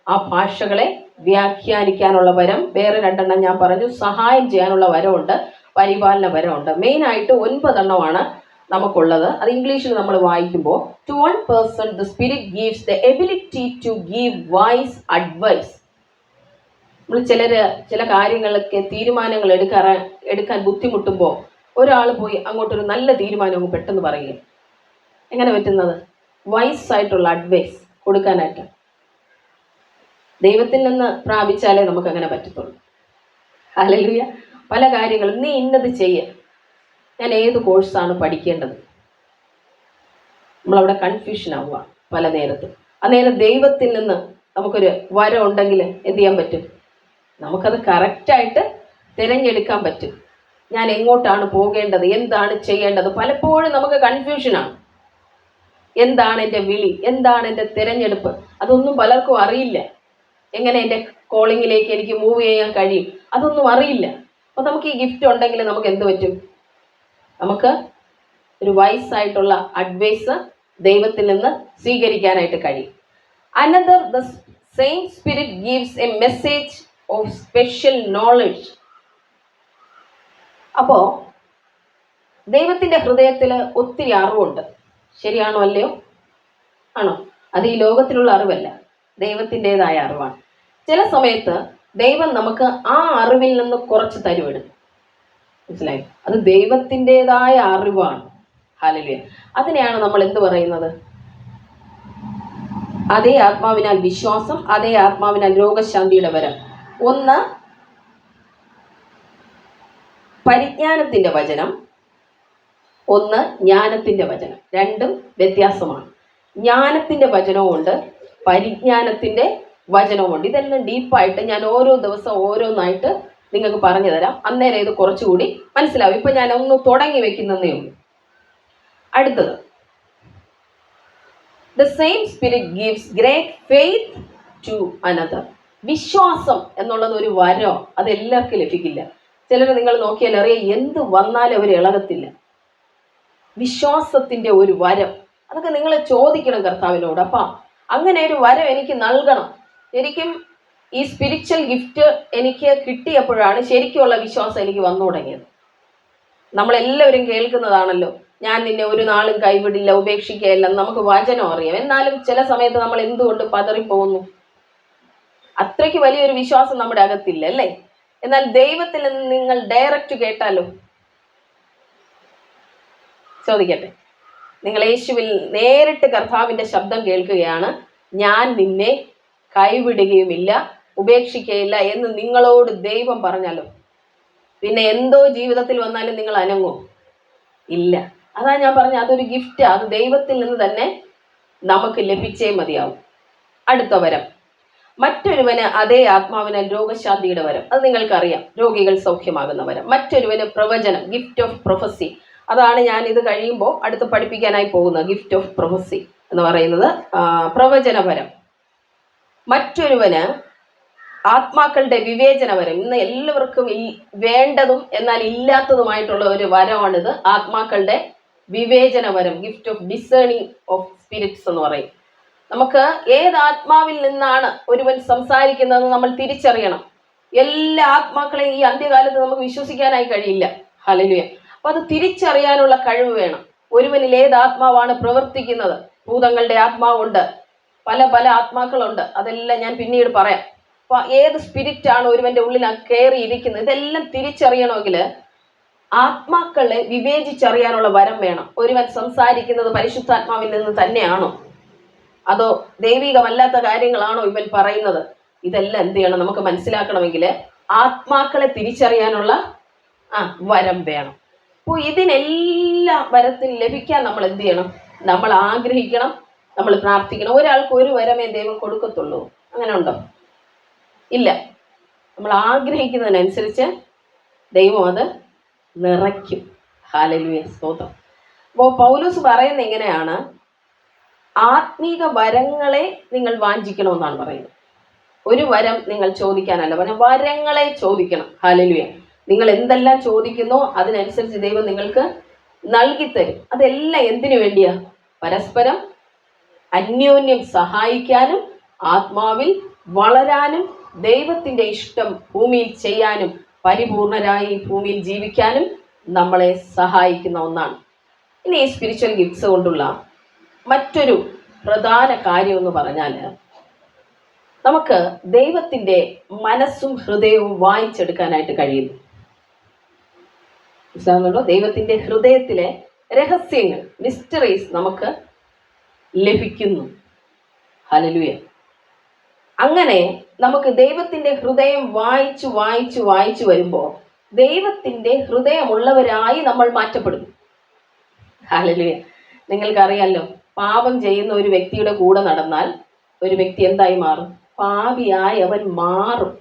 ആ ഭാഷകളെ വ്യാഖ്യാനിക്കാനുള്ള വരം. വേറെ 2 ഞാൻ പറഞ്ഞു, സഹായം ചെയ്യാനുള്ള വരമുണ്ട്, പരിപാലന വരമുണ്ട്. മെയിനായിട്ട് 9 നമുക്കുള്ളത്. അത് ഇംഗ്ലീഷിൽ നമ്മൾ വായിക്കുമ്പോൾ, to one person the spirit gives the ability to give wise advice. നമ്മൾ ചില കാര്യങ്ങളൊക്കെ തീരുമാനങ്ങൾ എടുക്കാൻ ബുദ്ധിമുട്ടുമ്പോൾ ഒരാൾ പോയി അങ്ങോട്ടൊരു നല്ല തീരുമാനം പെട്ടെന്ന് പറയുക. എങ്ങനെ പറ്റുന്നത്? വൈസ് ആയിട്ടുള്ള അഡ്വൈസ് കൊടുക്കാനായിട്ട് ദൈവത്തിൽ നിന്ന് പ്രാപിച്ചാലേ നമുക്ക് അങ്ങനെ പറ്റത്തുള്ളൂ. ഹല്ലേലൂയ. പല കാര്യങ്ങളും, നീ ഇന്നത് ചെയ്യ, ഞാൻ ഏത് കോഴ്സാണ് പഠിക്കേണ്ടത്, നമ്മളവിടെ കൺഫ്യൂഷൻ ആവുക പല നേരത്തും. അന്നേരം ദൈവത്തിൽ നിന്ന് നമുക്കൊരു വരം ഉണ്ടെങ്കിൽ എന്ത് ചെയ്യാൻ പറ്റും? നമുക്കത് കറക്റ്റായിട്ട് തിരഞ്ഞെടുക്കാൻ പറ്റും. ഞാൻ എങ്ങോട്ടാണ് പോകേണ്ടത്, എന്താണ് ചെയ്യേണ്ടത്? പലപ്പോഴും നമുക്ക് കൺഫ്യൂഷനാണ്. എന്താണ് എൻ്റെ വിളി, എന്താണ് എൻ്റെ തിരഞ്ഞെടുപ്പ്, അതൊന്നും പലർക്കും അറിയില്ല. എങ്ങനെ എൻ്റെ കോളിങ്ങിലേക്ക് എനിക്ക് മൂവ് ചെയ്യാൻ കഴിയും, അതൊന്നും അറിയില്ല. അപ്പോൾ നമുക്ക് ഈ ഗിഫ്റ്റ് ഉണ്ടെങ്കിൽ നമുക്ക് എന്ത് പറ്റും? നമുക്ക് ഒരു വൈസായിട്ടുള്ള അഡ്വൈസ് ദൈവത്തിൽ നിന്ന് സ്വീകരിക്കാനായിട്ട് കഴിയും. Another the same spirit gives A message of special knowledge. അപ്പോൾ ദൈവത്തിൻ്റെ ഹൃദയത്തിൽ ഒത്തിരി അറിവുണ്ട്. ശരിയാണോ അല്ലയോ? ആണോ? അത് ഈ ലോകത്തിലുള്ള അറിവല്ല, ദൈവത്തിൻ്റെതായ അറിവാണ്. ചില സമയത്ത് ദൈവം നമുക്ക് ആ അറിവിൽ നിന്ന് കുറച്ച് തരുവിടും. മനസ്സിലായി? അത് ദൈവത്തിൻ്റെതായ അറിവാണ്. ഹല്ലേലൂയ. അതിനെയാണ് നമ്മൾ എന്ത് പറയുന്നത്? അതേ ആത്മാവിനാൽ വിശ്വാസം, അതേ ആത്മാവിനാൽ രോഗശാന്തിയുടെ വരം. ഒന്ന് പരിജ്ഞാനത്തിൻ്റെ വചനം, ഒന്ന് ജ്ഞാനത്തിൻ്റെ വചനം. രണ്ടും വ്യത്യാസമാണ്. ജ്ഞാനത്തിൻ്റെ വചനവുമുണ്ട്, പരിജ്ഞാനത്തിൻ്റെ വചനവുമുണ്ട്. ഇതെല്ലാം ഡീപ്പായിട്ട് ഞാൻ ഓരോ ദിവസം ഓരോന്നായിട്ട് നിങ്ങൾക്ക് പറഞ്ഞു തരാം. അന്നേരം ഇത് കുറച്ചുകൂടി മനസ്സിലാവും. ഇപ്പം ഞാൻ ഒന്ന് തുടങ്ങി വെക്കുന്നതേ ഉള്ളൂ. അടുത്തത്, the same spirit gives great faith to another. വിശ്വാസം എന്നുള്ളത് ഒരു വരം, അത് എല്ലാവർക്കും ലഭിക്കില്ല. ചിലർ നിങ്ങൾ നോക്കിയാൽ അറിയാം, എന്ത് വന്നാലും അവർ ഇളകത്തില്ല. വിശ്വാസത്തിൻ്റെ ഒരു വരം, അതൊക്കെ നിങ്ങൾ ചോദിക്കണം കർത്താവിനോട്. അപ്പം അങ്ങനെ ഒരു വരം എനിക്ക് നൽകണം. ശരിക്കും ഈ സ്പിരിച്വൽ ഗിഫ്റ്റ് എനിക്ക് കിട്ടിയപ്പോഴാണ് ശരിക്കുമുള്ള വിശ്വാസം എനിക്ക് വന്നു തുടങ്ങിയത്. നമ്മളെല്ലാവരും കേൾക്കുന്നതാണല്ലോ, ഞാൻ നിന്നെ ഒരു നാളും കൈവിടില്ല, ഉപേക്ഷിക്കുകയില്ല. നമുക്ക് വചനം അറിയാം. എന്നാലും ചില സമയത്ത് നമ്മൾ എന്തുകൊണ്ട് പതറിപ്പോകുന്നു? അത്രയ്ക്ക് വലിയൊരു വിശ്വാസം നമ്മുടെ അകത്തില്ല, അല്ലേ? എന്നാൽ ദൈവത്തിൽ നിന്ന് നിങ്ങൾ ഡയറക്റ്റ് കേട്ടാലോ? ചോദിക്കട്ടെ, നിങ്ങൾ യേശുവിൽ നേരിട്ട് കർത്താവിൻ്റെ ശബ്ദം കേൾക്കുകയാണ്, ഞാൻ നിന്നെ കൈവിടുകയുമില്ല, ഉപേക്ഷിക്കുകയില്ല എന്ന് നിങ്ങളോട് ദൈവം പറഞ്ഞാലോ? പിന്നെ എന്തോ ജീവിതത്തിൽ വന്നാലും നിങ്ങൾ അനങ്ങോ? ഇല്ല. അതാ ഞാൻ പറഞ്ഞ, അതൊരു ഗിഫ്റ്റ്, അത് ദൈവത്തിൽ നിന്ന് തന്നെ നമുക്ക് ലഭിച്ചേ മതിയാവും. അടുത്ത വരം, മറ്റൊരുവന് അതേ ആത്മാവിനാൽ രോഗശാന്തിയുടെ വരം. അത് നിങ്ങൾക്കറിയാം, രോഗികൾ സൗഖ്യമാകുന്ന വരം. മറ്റൊരുവന് പ്രവചനം, ഗിഫ്റ്റ് ഓഫ് പ്രൊഫസി. അതാണ് ഞാൻ ഇത് കഴിയുമ്പോൾ അടുത്ത് പഠിപ്പിക്കാനായി പോകുന്നത്. ഗിഫ്റ്റ് ഓഫ് പ്രൊഫസി എന്ന് പറയുന്നത് പ്രവചനവരം. മറ്റൊരുവന് ആത്മാക്കളുടെ വിവേചനവരം. ഇന്ന് എല്ലാവർക്കും വേണ്ടതും എന്നാൽ ഇല്ലാത്തതുമായിട്ടുള്ള ഒരു വരമാണിത്, ആത്മാക്കളുടെ വിവേചനവരം. Gift of discerning of spirits എന്ന് പറയും. നമുക്ക് ഏത് ആത്മാവിൽ നിന്നാണ് ഒരുവൻ സംസാരിക്കുന്നതെന്ന് നമ്മൾ തിരിച്ചറിയണം. എല്ലാ ആത്മാക്കളെയും ഈ അന്ത്യകാലത്ത് നമുക്ക് വിശ്വസിക്കാനായി കഴിയില്ല. ഹല്ലേലൂയ. അപ്പൊ അത് തിരിച്ചറിയാനുള്ള കഴിവ് വേണം. ഒരുവനിൽ ഏത് ആത്മാവാണ് പ്രവർത്തിക്കുന്നത്? ഭൂതങ്ങളുടെ ആത്മാവുണ്ട്, പല പല ആത്മാക്കളുണ്ട്, അതെല്ലാം ഞാൻ പിന്നീട് പറയാം. അപ്പൊ ഏത് സ്പിരിറ്റ് ആണ് ഒരുവന്റെ ഉള്ളിൽ കയറിയിരിക്കുന്നത്, ഇതെല്ലാം തിരിച്ചറിയണമെങ്കിൽ ആത്മാക്കളെ വിവേചിച്ചറിയാനുള്ള വരം വേണം. ഒരുവൻ സംസാരിക്കുന്നത് പരിശുദ്ധാത്മാവിൽ നിന്ന് തന്നെയാണോ, അതോ ദൈവികമല്ലാത്ത കാര്യങ്ങളാണോ ഇവൻ പറയുന്നത്? ഇതെല്ലാം എന്ത് ചെയ്യണം? നമുക്ക് മനസ്സിലാക്കണമെങ്കിൽ ആത്മാക്കളെ തിരിച്ചറിയാനുള്ള വരം വേണം. അപ്പോൾ ഇതിനെല്ലാം വരത്തിൽ ലഭിക്കാൻ നമ്മൾ എന്ത് ചെയ്യണം? നമ്മൾ ആഗ്രഹിക്കണം, നമ്മൾ പ്രാർത്ഥിക്കണം. ഒരാൾക്ക് ഒരു വരമേ ദൈവം കൊടുക്കത്തുള്ളൂ, അങ്ങനെ ഉണ്ടോ? ഇല്ല. നമ്മൾ ആഗ്രഹിക്കുന്നതിനനുസരിച്ച് ദൈവം അത് നിറയ്ക്കും. ഹല്ലേലൂയ, സ്തോത്രം. അപ്പോൾ പൗലോസ് പറയുന്നത് എങ്ങനെയാണ്? ആത്മീക വരങ്ങളെ നിങ്ങൾ വാഞ്ചിക്കണമെന്നാണ് പറയുന്നത്. ഒരു വരം നിങ്ങൾ ചോദിക്കാനല്ല പറഞ്ഞ, വരങ്ങളെ ചോദിക്കണം. ഹല്ലേലൂയ. നിങ്ങൾ എന്തെല്ലാം ചോദിക്കുന്നോ അതിനനുസരിച്ച് ദൈവം നിങ്ങൾക്ക് നൽകിത്തരും. അതെല്ലാം എന്തിനു വേണ്ടിയാ? പരസ്പരം അന്യോന്യം സഹായിക്കാനും ആത്മാവിൽ വളരാനും ദൈവത്തിന്റെ ഇഷ്ടം ഭൂമിയിൽ ചെയ്യാനും പരിപൂർണരായി ഭൂമിയിൽ ജീവിക്കാനും നമ്മളെ സഹായിക്കുന്ന ഒന്നാണ്. ഇനി ഈ സ്പിരിച്വൽ ഗിഫ്റ്റ്സ് കൊണ്ടുള്ള മറ്റൊരു പ്രധാന കാര്യം എന്ന് പറഞ്ഞാൽ, നമുക്ക് ദൈവത്തിന്റെ മനസ്സും ഹൃദയവും വായിച്ചെടുക്കാനായിട്ട് കഴിയുന്നു. മനസ്സിലാകുന്നുണ്ടോ? ദൈവത്തിന്റെ ഹൃദയത്തിലെ രഹസ്യങ്ങൾ, മിസ്റ്ററീസ് നമുക്ക് ലഭിക്കുന്നു. ഹല്ലേലൂയ. അങ്ങനെ നമുക്ക് ദൈവത്തിന്റെ ഹൃദയം വായിച്ചു വായിച്ചു വായിച്ചു വരുമ്പോൾ ദൈവത്തിന്റെ ഹൃദയമുള്ളവരായി നമ്മൾ മാറ്റപ്പെടുന്നു. ഹല്ലേലൂയ. നിങ്ങൾക്കറിയാലോ, പാപം ചെയ്യുന്ന ഒരു വ്യക്തിയുടെ കൂടെ നടന്നാൽ ഒരു വ്യക്തി എന്തായി മാറും? പാപിയായി അവൻ മാറും.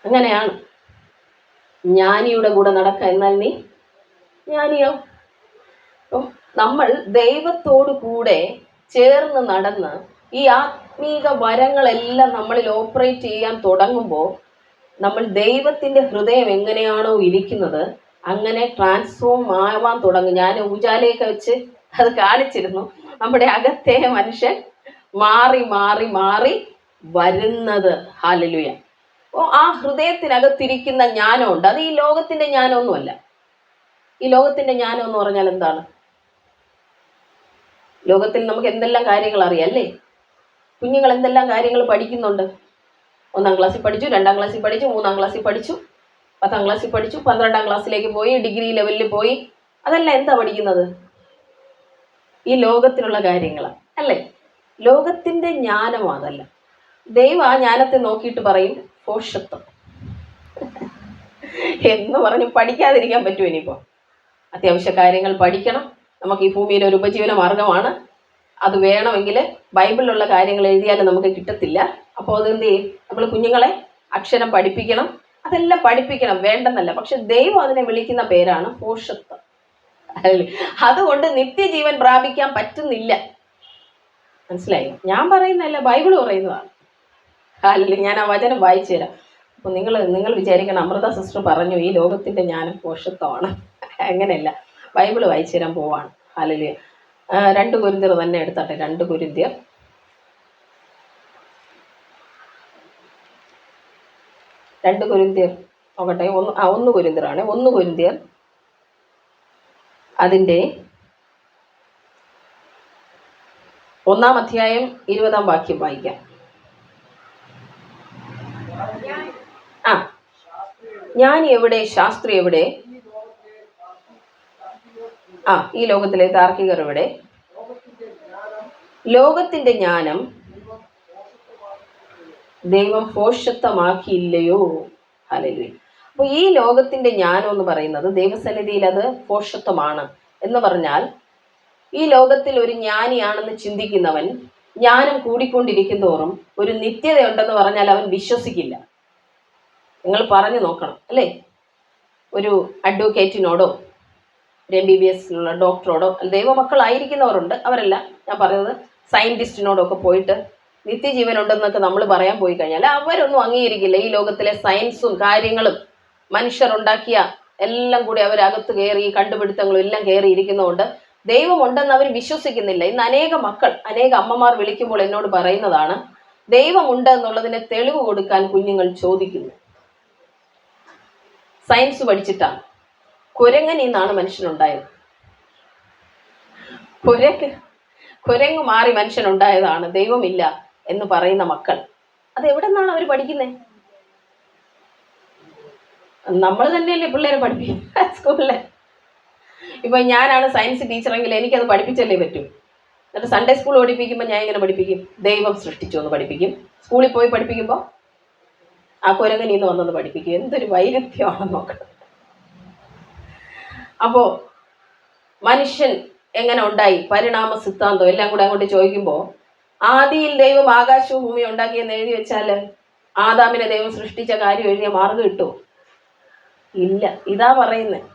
അങ്ങനെയാണ്. ജ്ഞാനിയുടെ കൂടെ നടക്കുക, എന്നാൽ നീ ജ്ഞാനിയാവും. അപ്പം നമ്മൾ ദൈവത്തോടു കൂടെ ചേർന്ന് നടന്ന് ഈ ആത്മീക വരങ്ങളെല്ലാം നമ്മളിൽ ഓപ്പറേറ്റ് ചെയ്യാൻ തുടങ്ങുമ്പോൾ നമ്മൾ ദൈവത്തിന്റെ ഹൃദയം എങ്ങനെയാണോ ഇരിക്കുന്നത് അങ്ങനെ ട്രാൻസ്ഫോം ആവാൻ തുടങ്ങും. ഞാൻ ഊജാലയൊക്കെ വെച്ച് അത് കാണിച്ചിരുന്നു. നമ്മുടെ അകത്തെ മനുഷ്യൻ മാറി മാറി മാറി വരുന്നത്. ഹല്ലേലൂയ. അപ്പോൾ ആ ഹൃദയത്തിനകത്തിരിക്കുന്ന ജ്ഞാനമുണ്ട്. അത് ഈ ലോകത്തിന്റെ ജ്ഞാനമൊന്നുമല്ല. ഈ ലോകത്തിന്റെ ജ്ഞാനം എന്ന് പറഞ്ഞാൽ എന്താണ്? ലോകത്തിൽ നമുക്ക് എന്തെല്ലാം കാര്യങ്ങൾ അറിയാം അല്ലേ? കുഞ്ഞുങ്ങൾ എന്തെല്ലാം കാര്യങ്ങൾ പഠിക്കുന്നുണ്ട്. 1ാം ക്ലാസ്സിൽ പഠിച്ചു, 2ാം ക്ലാസ്സിൽ പഠിച്ചു, 3ാം ക്ലാസ്സിൽ പഠിച്ചു, 10ാം ക്ലാസ്സിൽ പഠിച്ചു, 12ാം ക്ലാസ്സിലേക്ക് പോയി, ഡിഗ്രി ലെവലിൽ പോയി. അതെല്ലാം എന്താ പഠിക്കുന്നത്? ഈ ലോകത്തിലുള്ള കാര്യങ്ങളാണ് അല്ലേ? ലോകത്തിന്റെ ജ്ഞാനം അതല്ല. ദൈവം ആ ജ്ഞാനത്തെ നോക്കിയിട്ട് പറയും ഭോഷത്വം എന്ന് പറഞ്ഞ് പഠിക്കാതിരിക്കാൻ പറ്റുമോ? ഇനിയിപ്പോൾ അത്യാവശ്യ കാര്യങ്ങൾ പഠിക്കണം. നമുക്ക് ഈ ഭൂമിയിൽ ഒരു ഉപജീവന മാർഗമാണ്. അത് വേണമെങ്കിൽ ബൈബിളിലുള്ള കാര്യങ്ങൾ എഴുതിയാലും നമുക്ക് കിട്ടത്തില്ല. അപ്പോൾ അതെന്ത് ചെയ്യും? നമ്മൾ കുഞ്ഞുങ്ങളെ അക്ഷരം പഠിപ്പിക്കണം. അതെല്ലാം പഠിപ്പിക്കണം, വേണ്ടെന്നല്ല. പക്ഷെ ദൈവം അതിനെ വിളിക്കുന്ന പേരാണ് ഭോഷത്വം. അതുകൊണ്ട് നിത്യജീവൻ പ്രാപിക്കാൻ പറ്റുന്നില്ല. മനസ്സിലായോ? ഞാൻ പറയുന്നതല്ല, ബൈബിൾ പറയുന്നതാണ്. അല്ലെങ്കിൽ ഞാൻ ആ വചനം വായിച്ചു തരാം. അപ്പോൾ നിങ്ങൾ വിചാരിക്കണം അമൃത സിസ്റ്റർ പറഞ്ഞു ഈ ലോകത്തിന്റെ ജ്ഞാനം ഭോഷത്വമാണ്. അങ്ങനെയല്ല, ബൈബിൾ വായിച്ചു തരാൻ പോവാണ്. ഹല്ലേലൂയ. 2 കൊരിന്ത്യർ തന്നെ എടുത്തട്ടെ. 2 കൊരിന്ത്യർ 2 കൊരിന്ത്യർ നോക്കട്ടെ. 1 കൊരിന്ത്യറാണ്. 1 കൊരിന്ത്യർ അതിൻ്റെ 1-ാം അധ്യായം 20-ാം വാക്യം വായിക്കാം. ജ്ഞാനി എവിടെ? ശാസ്ത്രി എവിടെ? ഈ ലോകത്തിലെ താർക്കികർ എവിടെ? ലോകത്തിന്റെ ജ്ഞാനം ദൈവം ഭോഷത്വമാക്കിയില്ലയോ? ഹല്ലേലൂയ. അപ്പോൾ ഈ ലോകത്തിന്റെ ജ്ഞാനം എന്ന് പറയുന്നത് ദൈവസന്നിധിയിൽ അത് ഭോഷത്വമാണ്. എന്ന് പറഞ്ഞാൽ ഈ ലോകത്തിൽ ഒരു ജ്ഞാനിയാണെന്ന് ചിന്തിക്കുന്നവൻ ജ്ഞാനം കൂടിക്കൊണ്ടിരിക്കുന്തോറും ഒരു നിത്യതയുണ്ടെന്ന് പറഞ്ഞാൽ അവൻ വിശ്വസിക്കില്ല. നിങ്ങൾ പറഞ്ഞു നോക്കണം അല്ലേ? ഒരു അഡ്വക്കേറ്റിനോടോ ഒരു MBBS ഡോക്ടറോടോ ദൈവമക്കളായിരിക്കുന്നവരുണ്ട്, അവരല്ല ഞാൻ പറയുന്നത്, സയൻറ്റിസ്റ്റിനോടൊക്കെ പോയിട്ട് നിത്യജീവൻ ഉണ്ടെന്നൊക്കെ നമ്മൾ പറയാൻ പോയി കഴിഞ്ഞാൽ അവരൊന്നും അംഗീകരിക്കില്ല. ഈ ലോകത്തിലെ സയൻസും കാര്യങ്ങളും മനുഷ്യരുണ്ടാക്കിയ എല്ലാം കൂടി അവരകത്ത് കയറി, കണ്ടുപിടുത്തങ്ങളും എല്ലാം കയറി ഇരിക്കുന്നതുകൊണ്ട് ദൈവമുണ്ടെന്ന് അവർ വിശ്വസിക്കുന്നില്ല. ഇന്ന് അനേക അമ്മമാർ വിളിക്കുമ്പോൾ എന്നോട് പറയുന്നതാണ്, ദൈവമുണ്ട് എന്നുള്ളതിനെ തെളിവ് കൊടുക്കാൻ കുഞ്ഞുങ്ങൾ ചോദിക്കുന്നു. സയൻസ് പഠിച്ചിട്ടാണ്. കുരങ്ങനിൽ നിന്നാണ് മനുഷ്യനുണ്ടായത്. കുരങ്ങ് മാറി മനുഷ്യനുണ്ടായതാണ്. ദൈവമില്ല എന്ന് പറയുന്ന മക്കൾ അത് എവിടെ നിന്നാണ് അവർ പഠിക്കുന്നത്? നമ്മൾ തന്നെയല്ലേ പിള്ളേരെ പഠിപ്പിക്കും സ്കൂളില്. ഇപ്പൊ ഞാനാണ് സയൻസ് ടീച്ചറെങ്കിൽ എനിക്കത് പഠിപ്പിച്ചല്ലേ പറ്റൂ. എന്നിട്ട് സൺഡേ സ്കൂൾ പഠിപ്പിക്കുമ്പോൾ ഞാൻ ഇങ്ങനെ പഠിപ്പിക്കും, ദൈവം സൃഷ്ടിച്ചു എന്ന് പഠിപ്പിക്കും. സ്കൂളിൽ പോയി പഠിപ്പിക്കുമ്പോൾ ആ കുരങ്ങനിൽ നിന്ന് വന്നത് പഠിപ്പിക്കും. എന്തൊരു വൈരുദ്ധ്യമാണെന്ന് നോക്കണം. അപ്പോൾ മനുഷ്യൻ എങ്ങനെ ഉണ്ടായി, പരിണാമ സിദ്ധാന്തം എല്ലാം കൂടെ അങ്ങോട്ട് ചോദിക്കുമ്പോൾ ആദിയിൽ ദൈവം ആകാശവും ഭൂമിയും ഉണ്ടാക്കിയെന്ന് എഴുതി വെച്ചാൽ ആദാമിനെ ദൈവം സൃഷ്ടിച്ച കാര്യം എഴുതിയ മാർഗം കിട്ടുമോ? ഇല്ല. ഇതാ പറയുന്നത്,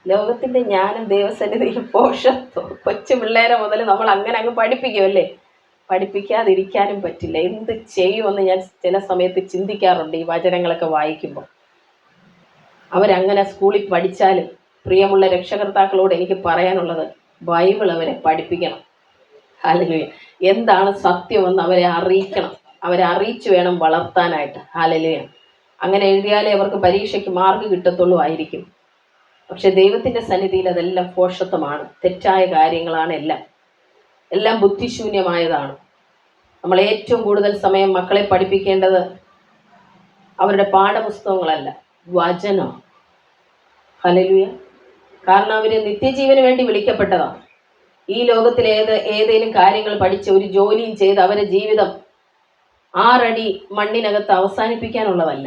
ലോകത്തിന്റെ ജ്ഞാനം ദൈവസന്നിധിയിൽ ഭോഷത്വം. കൊച്ചു പിള്ളേരെ മുതൽ നമ്മൾ അങ്ങനെ അങ്ങ് പഠിപ്പിക്കുമല്ലേ? പഠിപ്പിക്കാതിരിക്കാനും പറ്റില്ല. എന്ത് ചെയ്യുമെന്ന് ഞാൻ ചില സമയത്ത് ചിന്തിക്കാറുണ്ട് ഈ വചനങ്ങളൊക്കെ വായിക്കുമ്പോൾ. അവരങ്ങനെ സ്കൂളിൽ പഠിച്ചാലും പ്രിയമുള്ള രക്ഷകർത്താക്കളോട് എനിക്ക് പറയാനുള്ളത്, ബൈബിൾ അവരെ പഠിപ്പിക്കണം. ഹല്ലേലൂയ. എന്താണ് സത്യമെന്ന് അവരെ അറിയിക്കണം. അവരെ അറിയിച്ചു വേണം വളർത്താനായിട്ട്. ഹല്ലേലൂയ. അങ്ങനെ എഴുതിയാലേ അവർക്ക് പരീക്ഷയ്ക്ക് മാർക്ക് കിട്ടത്തുള്ളൂ ആയിരിക്കും. പക്ഷെ ദൈവത്തിൻ്റെ സന്നിധിയിൽ അതെല്ലാം പോഷത്വമാണ്, തെറ്റായ കാര്യങ്ങളാണ്. എല്ലാം ബുദ്ധിശൂന്യമായതാണ്. നമ്മൾ ഏറ്റവും കൂടുതൽ സമയം മക്കളെ പഠിപ്പിക്കേണ്ടത് അവരുടെ പാഠപുസ്തകങ്ങളല്ല, വചനം. ഹല്ലേലൂയ. കാരണം അവർ നിത്യജീവന് വേണ്ടി വിളിക്കപ്പെട്ടതാണ്. ഈ ലോകത്തിൽ ഏതേലും കാര്യങ്ങൾ പഠിച്ച് ഒരു ജോലിയും ചെയ്ത് അവരുടെ ജീവിതം 6 അടി മണ്ണിനകത്ത് അവസാനിപ്പിക്കാനുള്ളതല്ല.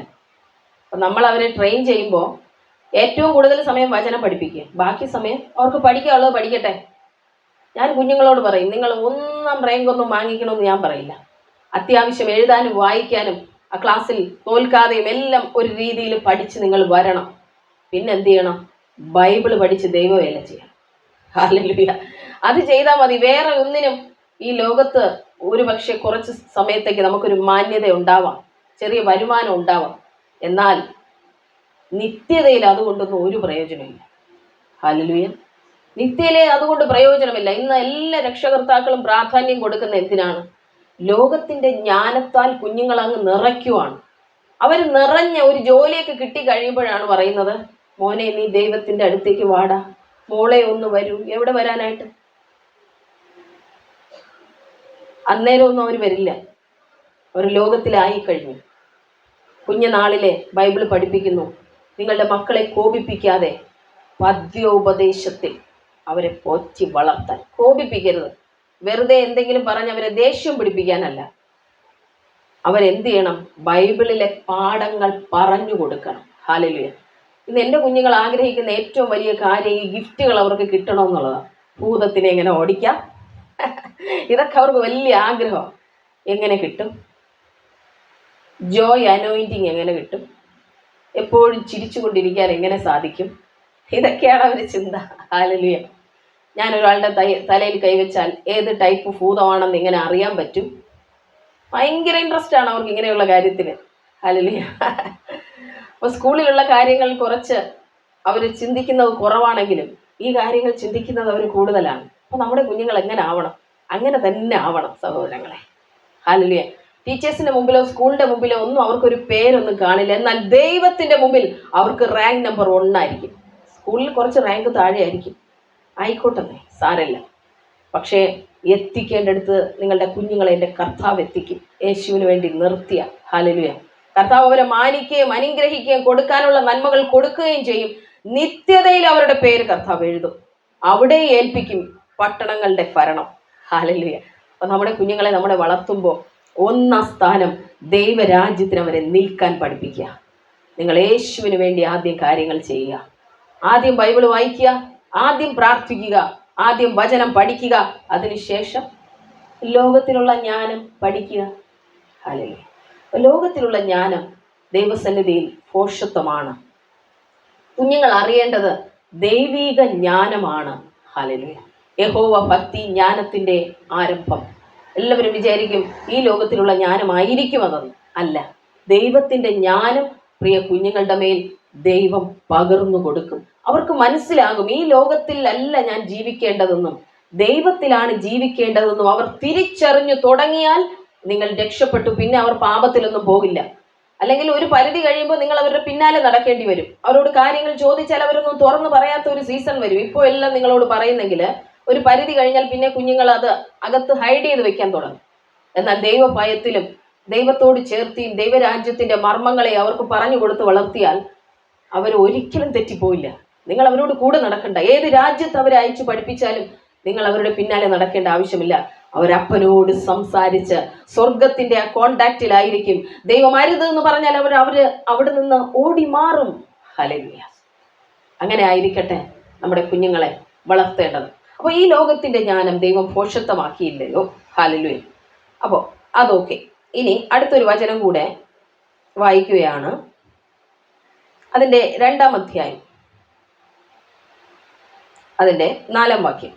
അപ്പം നമ്മൾ അവരെ ട്രെയിൻ ചെയ്യുമ്പോൾ ഏറ്റവും കൂടുതൽ സമയം വചനം പഠിപ്പിക്കുക, ബാക്കി സമയം അവർക്ക് പഠിക്കാനുള്ളത് പഠിക്കട്ടെ. ഞാൻ കുഞ്ഞുങ്ങളോട് പറയും, നിങ്ങൾ 1 റാങ്കൊന്നും വാങ്ങിക്കണമെന്ന് ഞാൻ പറയില്ല. അത്യാവശ്യം എഴുതാനും വായിക്കാനും ആ ക്ലാസ്സിൽ തോൽക്കാതെയും എല്ലാം ഒരു രീതിയിൽ പഠിച്ച് നിങ്ങൾ വരണം. പിന്നെ എന്ത് ചെയ്യണം? ബൈബിള് പഠിച്ച് ദൈവവേല ചെയ്യണം. ഹല്ലേലൂയ. അത് ചെയ്താൽ മതി. വേറെ ഒന്നിനും ഈ ലോകത്ത് ഒരു പക്ഷേ കുറച്ച് സമയത്തേക്ക് നമുക്കൊരു മാന്യത ഉണ്ടാവാം, ചെറിയ വരുമാനം ഉണ്ടാവാം. എന്നാൽ നിത്യതയിൽ അതുകൊണ്ടൊന്നും ഒരു പ്രയോജനമില്ല. ഹല്ലേലൂയ. നിത്യതയിൽ അതുകൊണ്ട് പ്രയോജനമില്ല. ഇന്ന് എല്ലാ രക്ഷകർത്താക്കളും പ്രാധാന്യം കൊടുക്കുന്ന എന്തിനാണ്? ലോകത്തിൻ്റെ ജ്ഞാനത്താൽ കുഞ്ഞുങ്ങൾ അങ്ങ് നിറയ്ക്കുവാണ്. അവർ നിറഞ്ഞ ഒരു ജോലിയൊക്കെ കിട്ടി കഴിയുമ്പോഴാണ് പറയുന്നത്, മോനെ നീ ദൈവത്തിൻ്റെ അടുത്തേക്ക് വാടാ, മോളെ ഒന്ന് വരൂ. എവിടെ വരാനായിട്ട്? അന്നേരമൊന്നും അവർ വരില്ല. അവർ ലോകത്തിലായി കഴിഞ്ഞു. കുഞ്ഞുനാളിലെ ബൈബിൾ പഠിപ്പിക്കുന്നു, നിങ്ങളുടെ മക്കളെ കോപിപ്പിക്കാതെ പദ്യോപദേശത്തിൽ അവരെ പോറ്റി വളർത്താൻ. കോപിപ്പിക്കരുത്. വെറുതെ എന്തെങ്കിലും പറഞ്ഞ് അവരെ ദേഷ്യം പിടിപ്പിക്കാനല്ല. അവരെന്ത് ചെയ്യണം? ബൈബിളിലെ പാഠങ്ങൾ പറഞ്ഞു കൊടുക്കണം. ഹല്ലേലൂയ. ഇന്ന് എൻ്റെ കുഞ്ഞുങ്ങൾ ആഗ്രഹിക്കുന്ന ഏറ്റവും വലിയ കാര്യം ഈ ഗിഫ്റ്റുകൾ അവർക്ക് കിട്ടണമെന്നുള്ളതാണ്. ഭൂതത്തിനെ എങ്ങനെ ഓടിക്കാം, ഇതൊക്കെ അവർക്ക് വലിയ ആഗ്രഹം. എങ്ങനെ കിട്ടും? ജോയ് അനോയിൻറ്റിങ് എങ്ങനെ കിട്ടും? എപ്പോഴും ചിരിച്ചുകൊണ്ടിരിക്കാൻ എങ്ങനെ സാധിക്കും? ഇതൊക്കെയാണ് അവർ ചിന്ത. ഹല്ലേലൂയ. ഞാൻ ഒരാളുടെ തലയിൽ കൈവച്ചാൽ ഏത് ടൈപ്പ് ഭൂതമാണെന്ന് ഇങ്ങനെ അറിയാൻ പറ്റും. ഭയങ്കര ഇൻട്രസ്റ്റ് ആണ് അവർക്ക് ഇങ്ങനെയുള്ള കാര്യത്തിന്. ഹല്ലേലൂയ. അപ്പോൾ സ്കൂളിലുള്ള കാര്യങ്ങൾ കുറച്ച് അവർ ചിന്തിക്കുന്നത് കുറവാണെങ്കിലും ഈ കാര്യങ്ങൾ ചിന്തിക്കുന്നത് അവർ കൂടുതലാണ്. അപ്പോൾ നമ്മുടെ കുഞ്ഞുങ്ങൾ എങ്ങനെ ആവണം? അങ്ങനെ തന്നെ ആവണം സഹോദരങ്ങളെ. ഹല്ലേലൂയ. ടീച്ചേഴ്സിൻ്റെ മുമ്പിലോ സ്കൂളിൻ്റെ മുമ്പിലോ ഒന്നും അവർക്കൊരു പേരൊന്നും കാണില്ല. എന്നാൽ ദൈവത്തിൻ്റെ മുമ്പിൽ അവർക്ക് റാങ്ക് നമ്പർ 1 ആയിരിക്കും. സ്കൂളിൽ കുറച്ച് റാങ്ക് താഴെ ആയിരിക്കും, ആയിക്കോട്ടെ, സാരമില്ല. പക്ഷേ എത്തിക്കേണ്ടടുത്ത് നിങ്ങളുടെ കുഞ്ഞുങ്ങളെ എൻ്റെ കർത്താവ് എത്തിക്കും. യേശുവിന് വേണ്ടി നിർത്തിയ. ഹല്ലേലൂയ. കർത്താവ് അവരെ മാനിക്കുകയും അനുഗ്രഹിക്കുകയും കൊടുക്കാനുള്ള നന്മകൾ കൊടുക്കുകയും ചെയ്യും. നിത്യതയിൽ അവരുടെ പേര് കർത്താവ് എഴുതും. അവിടെ ഏൽപ്പിക്കും പട്ടണങ്ങളുടെ ഭരണം. ഹല്ലേലൂയ. അപ്പം നമ്മുടെ കുഞ്ഞുങ്ങളെ നമ്മളെ വളർത്തുമ്പോൾ 1 സ്ഥാനം ദൈവരാജ്യത്തിന് അവരെ നിൽക്കാൻ പഠിപ്പിക്കുക. നിങ്ങൾ യേശുവിന് വേണ്ടി ആദ്യം കാര്യങ്ങൾ ചെയ്യുക. ആദ്യം ബൈബിൾ വായിക്കുക, ആദ്യം പ്രാർത്ഥിക്കുക, ആദ്യം വചനം പഠിക്കുക, അതിനുശേഷം ലോകത്തിലുള്ള ജ്ഞാനം പഠിക്കുക. ഹല്ലേലൂയ. ലോകത്തിലുള്ള ജ്ഞാനം ദൈവസന്നിധിയിൽ പോഷത്വമാണ്. കുഞ്ഞുങ്ങൾ അറിയേണ്ടത് ദൈവീക ജ്ഞാനമാണ്. ഹല്ലേലൂയ. യഹോവ ഭക്തി ജ്ഞാനത്തിൻ്റെ ആരംഭം. എല്ലാവരും വിചാരിക്കും ഈ ലോകത്തിലുള്ള ജ്ഞാനമായിരിക്കും അതെന്ന്. അല്ല, ദൈവത്തിൻ്റെ ജ്ഞാനം പ്രിയ കുഞ്ഞുങ്ങളുടെ മേൽ ദൈവം പകർന്നു കൊടുക്കും. അവർക്ക് മനസ്സിലാകും ഈ ലോകത്തിൽ അല്ല ഞാൻ ജീവിക്കേണ്ടതെന്നും ദൈവത്തിലാണ് ജീവിക്കേണ്ടതെന്നും അവർ തിരിച്ചറിഞ്ഞു തുടങ്ങിയാൽ നിങ്ങൾ രക്ഷപ്പെട്ടു. പിന്നെ അവർ പാപത്തിലൊന്നും പോകില്ല. അല്ലെങ്കിൽ ഒരു പരിധി കഴിയുമ്പോൾ നിങ്ങൾ അവരുടെ പിന്നാലെ നടക്കേണ്ടി വരും. അവരോട് കാര്യങ്ങൾ ചോദിച്ചാൽ അവരൊന്നും തുറന്നു പറയാത്ത ഒരു സീസൺ വരും. ഇപ്പോൾ എല്ലാം നിങ്ങളോട് പറയുന്നെങ്കിൽ ഒരു പരിധി കഴിഞ്ഞാൽ പിന്നെ കുഞ്ഞുങ്ങൾ അത് അകത്ത് ഹൈഡ് ചെയ്ത് വെക്കാൻ തുടങ്ങും. എന്നാൽ ദൈവഭയത്തിലും ദൈവത്തോട് ചേർത്തിയും ദൈവരാജ്യത്തിൻ്റെ മർമ്മങ്ങളെ അവർക്ക് പറഞ്ഞു കൊടുത്ത് വളർത്തിയാൽ അവർ ഒരിക്കലും തെറ്റിപ്പോയില്ല. നിങ്ങൾ അവരോട് കൂടെ നടക്കണ്ട. ഏത് രാജ്യത്ത് അവരെ അയച്ചു പഠിപ്പിച്ചാലും നിങ്ങൾ അവരുടെ പിന്നാലെ നടക്കേണ്ട ആവശ്യമില്ല. അവരപ്പനോട് സംസാരിച്ച് സ്വർഗത്തിൻ്റെ ആ കോണ്ടാക്റ്റിലായിരിക്കും. ദൈവം അരുത് എന്ന് പറഞ്ഞാൽ അവർ അവിടെ നിന്ന് ഓടി മാറും. ഹല്ലേലൂയ. അങ്ങനെ ആയിരിക്കട്ടെ നമ്മുടെ കുഞ്ഞുങ്ങളെ വളർത്തേണ്ടത്. അപ്പോൾ ഈ ലോകത്തിൻ്റെ ജ്ഞാനം ദൈവം പോഷത്വമാക്കിയില്ലല്ലോ. ഹല്ലേലൂയ. അപ്പോൾ അതൊക്കെ. ഇനി അടുത്തൊരു വചനം കൂടെ വായിക്കുകയാണ്. അതിൻ്റെ 2-ാം അധ്യായം, അതിൻ്റെ 4-ാം വാക്യം.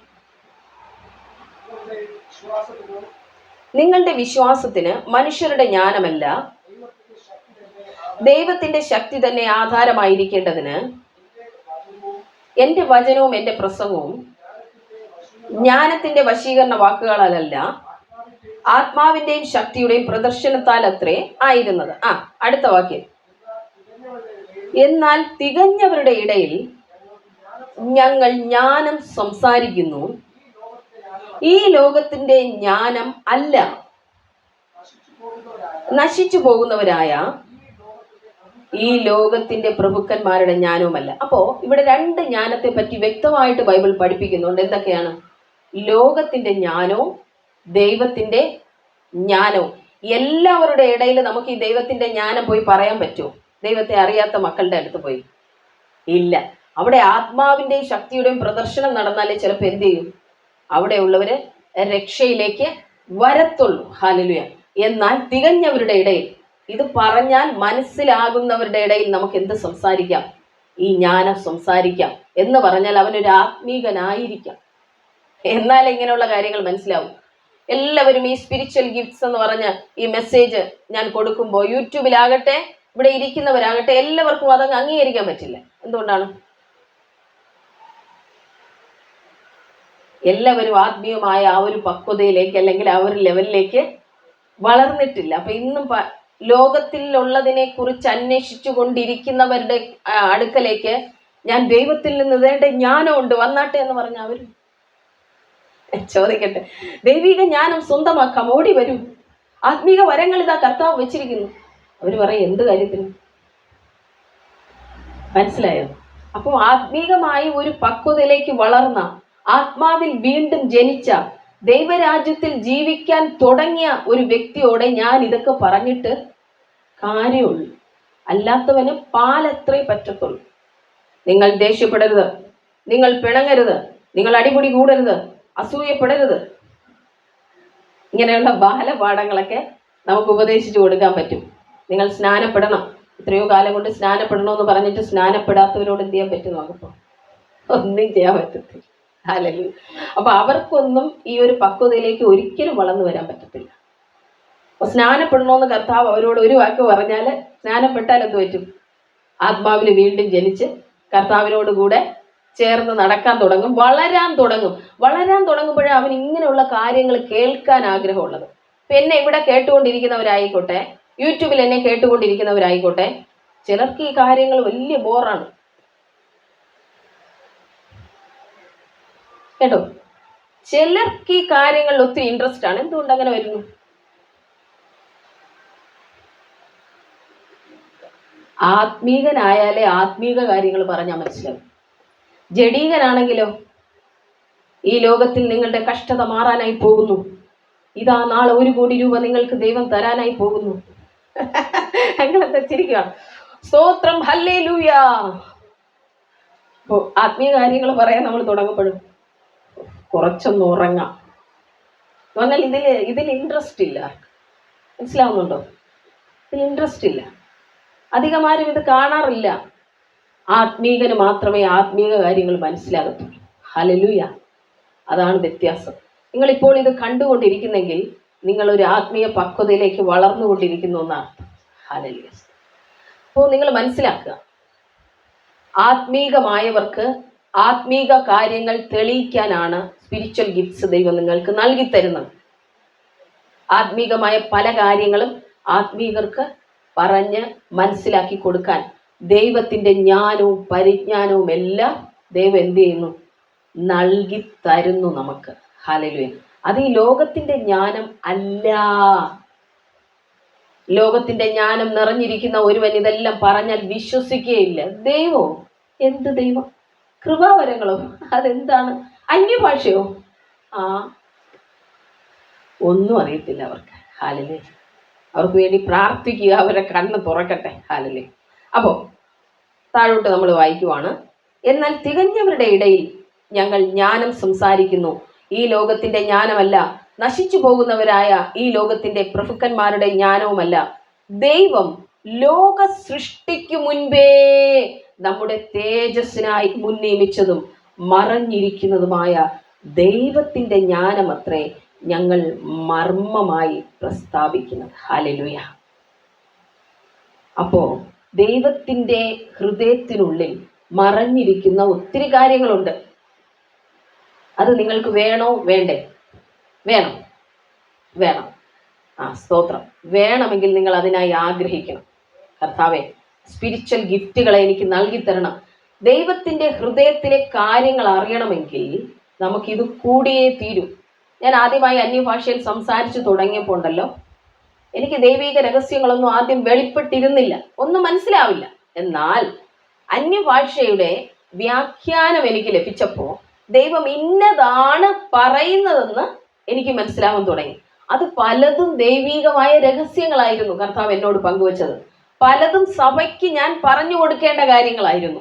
നിങ്ങളുടെ വിശ്വാസത്തിന് മനുഷ്യരുടെ ജ്ഞാനമല്ല ദൈവത്തിന്റെ ശക്തി തന്നെ ആധാരമായിരിക്കേണ്ടതിന് എൻ്റെ വചനവും എൻ്റെ പ്രസംഗവും ജ്ഞാനത്തിന്റെ വശീകരണ വാക്കുകളല്ല, ആത്മാവിന്റെയും ശക്തിയുടെയും പ്രദർശനത്താൽ അത്രേ ആയിരുന്നത്. അടുത്ത വാക്യം. എന്നാൽ തികഞ്ഞവരുടെ ഇടയിൽ ഞങ്ങൾ ജ്ഞാനം സംസാരിക്കുന്നു, ഈ ലോകത്തിന്റെ ജ്ഞാനം അല്ല, നശിച്ചു പോകുന്നവരായ ഈ ലോകത്തിന്റെ പ്രഭുക്കന്മാരുടെ ജ്ഞാനവുമല്ല. അപ്പോ ഇവിടെ രണ്ട് ജ്ഞാനത്തെ പറ്റി വ്യക്തമായിട്ട് ബൈബിൾ പഠിപ്പിക്കുന്നുണ്ട്. എന്തൊക്കെയാണ്? ലോകത്തിന്റെ ജ്ഞാനവും ദൈവത്തിന്റെ ജ്ഞാനവും. എല്ലാവരുടെ ഇടയിൽ നമുക്ക് ഈ ദൈവത്തിന്റെ ജ്ഞാനം പോയി പറയാൻ പറ്റുമോ? ദൈവത്തെ അറിയാത്ത മക്കളുടെ അടുത്ത് പോയി? ഇല്ല. അവിടെ ആത്മാവിന്റെയും ശക്തിയുടെയും പ്രദർശനം നടന്നാലേ ചിലപ്പോൾ എന്ത് ചെയ്യും? അവിടെ ഉള്ളവര് രക്ഷയിലേക്ക് വരത്തുള്ളൂ. ഹല്ലേലൂയ. എന്നാൽ തികഞ്ഞവരുടെ ഇടയിൽ, ഇത് പറഞ്ഞാൽ മനസ്സിലാകുന്നവരുടെ ഇടയിൽ നമുക്ക് എന്ത് സംസാരിക്കാം? ഈ ജ്ഞാനം സംസാരിക്കാം എന്ന് പറഞ്ഞാൽ അവനൊരു ആത്മീകനായിരിക്കാം. എന്നാൽ ഇങ്ങനെയുള്ള കാര്യങ്ങൾ മനസ്സിലാവും. എല്ലാവരും ഈ സ്പിരിച്വൽ ഗിഫ്റ്റ്സ് എന്ന് പറഞ്ഞ ഈ മെസ്സേജ് ഞാൻ കൊടുക്കുമ്പോൾ യൂട്യൂബിലാകട്ടെ ഇവിടെ ഇരിക്കുന്നവരാകട്ടെ എല്ലാവർക്കും അതങ്ങ് അംഗീകരിക്കാൻ പറ്റില്ല. എന്തുകൊണ്ടാണ്? എല്ലാവരും ആത്മീയമായ ആ ഒരു പക്വതയിലേക്ക് അല്ലെങ്കിൽ ആ ഒരു ലെവലിലേക്ക് വളർന്നിട്ടില്ല. അപ്പൊ ഇന്നും ലോകത്തിലുള്ളതിനെ കുറിച്ച് അന്വേഷിച്ചു കൊണ്ടിരിക്കുന്നവരുടെ അടുക്കലേക്ക് ഞാൻ ദൈവത്തിൽ നിന്ന് വേണ്ട ജ്ഞാനമുണ്ട് വന്നാട്ടെ എന്ന് പറഞ്ഞ അവർ ചോദിക്കട്ടെ, ദൈവിക ജ്ഞാനം സ്വന്തമാക്കാം, ഓടി വരൂ, ആത്മീക വരങ്ങൾ ഇതാ കർത്താവ് വെച്ചിരിക്കുന്നു. അവര് പറയും എന്ത് കാര്യത്തിന്? മനസ്സിലായോ? അപ്പോൾ ആത്മീകമായി ഒരു പക്വതയിലേക്ക് വളർന്ന, ആത്മാവിൽ വീണ്ടും ജനിച്ച, ദൈവരാജ്യത്തിൽ ജീവിക്കാൻ തുടങ്ങിയ ഒരു വ്യക്തിയോടെ ഞാൻ ഇതൊക്കെ പറഞ്ഞിട്ട് കാര്യമുള്ളൂ. അല്ലാത്തവന് പാലത്രേ പറ്റത്തുള്ളൂ. നിങ്ങൾ ദേഷ്യപ്പെടരുത്, നിങ്ങൾ പിണങ്ങരുത്, നിങ്ങൾ അടിപിടി കൂടരുത്, അസൂയപ്പെടരുത്. ഇങ്ങനെയുള്ള ബാലപാഠങ്ങളൊക്കെ നമുക്ക് ഉപദേശിച്ചു കൊടുക്കാൻ പറ്റും. നിങ്ങൾ സ്നാനപ്പെടണം, എത്രയോ കാലം കൊണ്ട് സ്നാനപ്പെടണമെന്ന് പറഞ്ഞിട്ട് സ്നാനപ്പെടാത്തവരോട് എന്ത് ചെയ്യാൻ പറ്റും? നമുക്കിപ്പോൾ ഒന്നും ചെയ്യാൻ പറ്റത്തില്ല. ഹല്ലേലൂയ. അപ്പൊ അവർക്കൊന്നും ഈ ഒരു പക്വതയിലേക്ക് ഒരിക്കലും വളർന്നു വരാൻ പറ്റത്തില്ല. അപ്പൊ സ്നാനപ്പെടണമെന്ന് കർത്താവ് അവരോട് ഒരു വാക്ക് പറഞ്ഞാൽ സ്നാനപ്പെട്ടാൽ എന്ത് പറ്റും? ആത്മാവിൽ വീണ്ടും ജനിച്ച് കർത്താവിനോട് കൂടെ ചേർന്ന് നടക്കാൻ തുടങ്ങും, വളരാൻ തുടങ്ങുമ്പോഴേ അവൻ ഇങ്ങനെയുള്ള കാര്യങ്ങൾ കേൾക്കാൻ ആഗ്രഹമുള്ളത്. ഇപ്പൊ എന്നെ ഇവിടെ കേട്ടുകൊണ്ടിരിക്കുന്നവരായിക്കോട്ടെ, യൂട്യൂബിൽ എന്നെ കേട്ടുകൊണ്ടിരിക്കുന്നവരായിക്കോട്ടെ, ചിലർക്ക് ഈ കാര്യങ്ങൾ വലിയ ബോറാണ് കേട്ടോ. ചിലർക്ക് ഈ കാര്യങ്ങളിൽ ഒത്തിരി ഇൻട്രസ്റ്റ് ആണ്. എന്തുകൊണ്ട് അങ്ങനെ വരുന്നു? ആത്മീകനായാലേ ആത്മീക കാര്യങ്ങൾ പറഞ്ഞാൽ മനസ്സിലാവും. ജഡീകനാണെങ്കിലോ, ഈ ലോകത്തിൽ നിങ്ങളുടെ കഷ്ടത മാറാനായി പോകുന്നു, ഇതാ നാളെ 1 കോടി രൂപ നിങ്ങൾക്ക് ദൈവം തരാനായി പോകുന്നു, അങ്ങനെ ചിരിക്കുകയാണ്. സ്തോത്രം, ഹല്ലേലൂയ. അപ്പോൾ ആത്മീയ കാര്യങ്ങൾ പറയാൻ നമ്മൾ തുടങ്ങുമ്പോഴും കുറച്ചൊന്ന് ഉറങ്ങാം എന്ന് പറഞ്ഞാൽ ഇതിൽ ഇൻട്രസ്റ്റ് ഇല്ല. മനസ്സിലാവുന്നുണ്ടോ? ഇതിൽ ഇൻട്രസ്റ്റ് ഇല്ല. അധികമാരും ഇത് കാണാറില്ല. ആത്മീകന് മാത്രമേ ആത്മീക കാര്യങ്ങൾ മനസ്സിലാകത്തുള്ളൂ. ഹല്ലേലൂയ. അതാണ് വ്യത്യാസം. നിങ്ങളിപ്പോൾ ഇത് കണ്ടുകൊണ്ടിരിക്കുന്നെങ്കിൽ നിങ്ങളൊരു ആത്മീയ പക്വതയിലേക്ക് വളർന്നുകൊണ്ടിരിക്കുന്നു എന്നാണ്. ഹല്ലേലൂയ. അപ്പോൾ നിങ്ങൾ മനസ്സിലാക്കുക, ആത്മീകമായവർക്ക് ആത്മീക കാര്യങ്ങൾ തെളിയിക്കാനാണ് സ്പിരിച്വൽ ഗിഫ്റ്റ്സ് ദൈവം നിങ്ങൾക്ക് നൽകി തരുന്നത്. ആത്മീകമായ പല കാര്യങ്ങളും ആത്മീകർക്ക് പറഞ്ഞ് മനസ്സിലാക്കി കൊടുക്കാൻ ദൈവത്തിൻ്റെ ജ്ഞാനവും പരിജ്ഞാനവും എല്ലാം ദൈവം എന്ത് ചെയ്യുന്നു? നൽകി തരുന്നു നമുക്ക്. ഹല്ലേലൂയ. അത് ഈ ലോകത്തിൻ്റെ ജ്ഞാനം അല്ല. ലോകത്തിൻ്റെ ജ്ഞാനം നിറഞ്ഞിരിക്കുന്ന ഒരുവൻ ഇതെല്ലാം പറഞ്ഞാൽ വിശ്വസിക്കുകയില്ല. ദൈവമോ? എന്ത് ദൈവം? കൃപാവരങ്ങളോ? അതെന്താണ്? അന്യഭാഷയോ? ഒന്നും അറിയത്തില്ല അവർക്ക്. ഹല്ലേലൂയ. അവർക്ക് വേണ്ടി പ്രാർത്ഥിക്കുക, അവരെ കണ്ണ് തുറക്കട്ടെ. ഹല്ലേലൂയ. അപ്പോൾ താഴോട്ട് നമ്മൾ വായിക്കുവാണ്. എന്നാൽ തികഞ്ഞവരുടെ ഇടയിൽ ഞങ്ങൾ ജ്ഞാനം സംസാരിക്കുന്നു, ഈ ലോകത്തിന്റെ ജ്ഞാനമല്ല, നശിച്ചു പോകുന്നവരായ ഈ ലോകത്തിന്റെ പ്രഭുക്കന്മാരുടെ ജ്ഞാനവുമല്ല, ദൈവം ലോക സൃഷ്ടിക്കു മുൻപേ നമ്മുടെ തേജസ്സിനായി മുൻനിയമിച്ചതും മറഞ്ഞിരിക്കുന്നതുമായ ദൈവത്തിന്റെ ജ്ഞാനമത്രേ ഞങ്ങൾ മർമ്മമായി പ്രസ്താവിക്കുന്നത്. ഹല്ലേലൂയ. അപ്പോൾ ദൈവത്തിൻ്റെ ഹൃദയത്തിനുള്ളിൽ മറഞ്ഞിരിക്കുന്ന ഒത്തിരി കാര്യങ്ങളുണ്ട്. അത് നിങ്ങൾക്ക് വേണോ വേണ്ടേ? വേണം, വേണം. സ്തോത്രം. വേണമെങ്കിൽ നിങ്ങൾ അതിനായി ആഗ്രഹിക്കണം. കർത്താവേ, സ്പിരിച്വൽ ഗിഫ്റ്റുകളെ എനിക്ക് നൽകി തരണം. ദൈവത്തിൻ്റെ ഹൃദയത്തിലെ കാര്യങ്ങൾ അറിയണമെങ്കിൽ നമുക്കിത് കൂടിയേ തീരൂ. ഞാൻ ആദ്യമായി അന്യഭാഷയിൽ സംസാരിച്ചു തുടങ്ങിയപ്പോൾ ഉണ്ടല്ലോ, എനിക്ക് ദൈവിക രഹസ്യങ്ങളൊന്നും ആദ്യം വെളിപ്പെട്ടിരുന്നില്ല, ഒന്നും മനസ്സിലാവില്ല. എന്നാൽ അന്യഭാഷയുടെ വ്യാഖ്യാനം എനിക്ക് ലഭിച്ചപ്പോൾ ദൈവം ഇന്നതാണ് പറയുന്നതെന്ന് എനിക്ക് മനസ്സിലാവാൻ തുടങ്ങി. അത് പലതും ദൈവികമായ രഹസ്യങ്ങളായിരുന്നു കർത്താവ് എന്നോട് പങ്കുവച്ചത്. പലതും സഭയ്ക്ക് ഞാൻ പറഞ്ഞു കൊടുക്കേണ്ട കാര്യങ്ങളായിരുന്നു.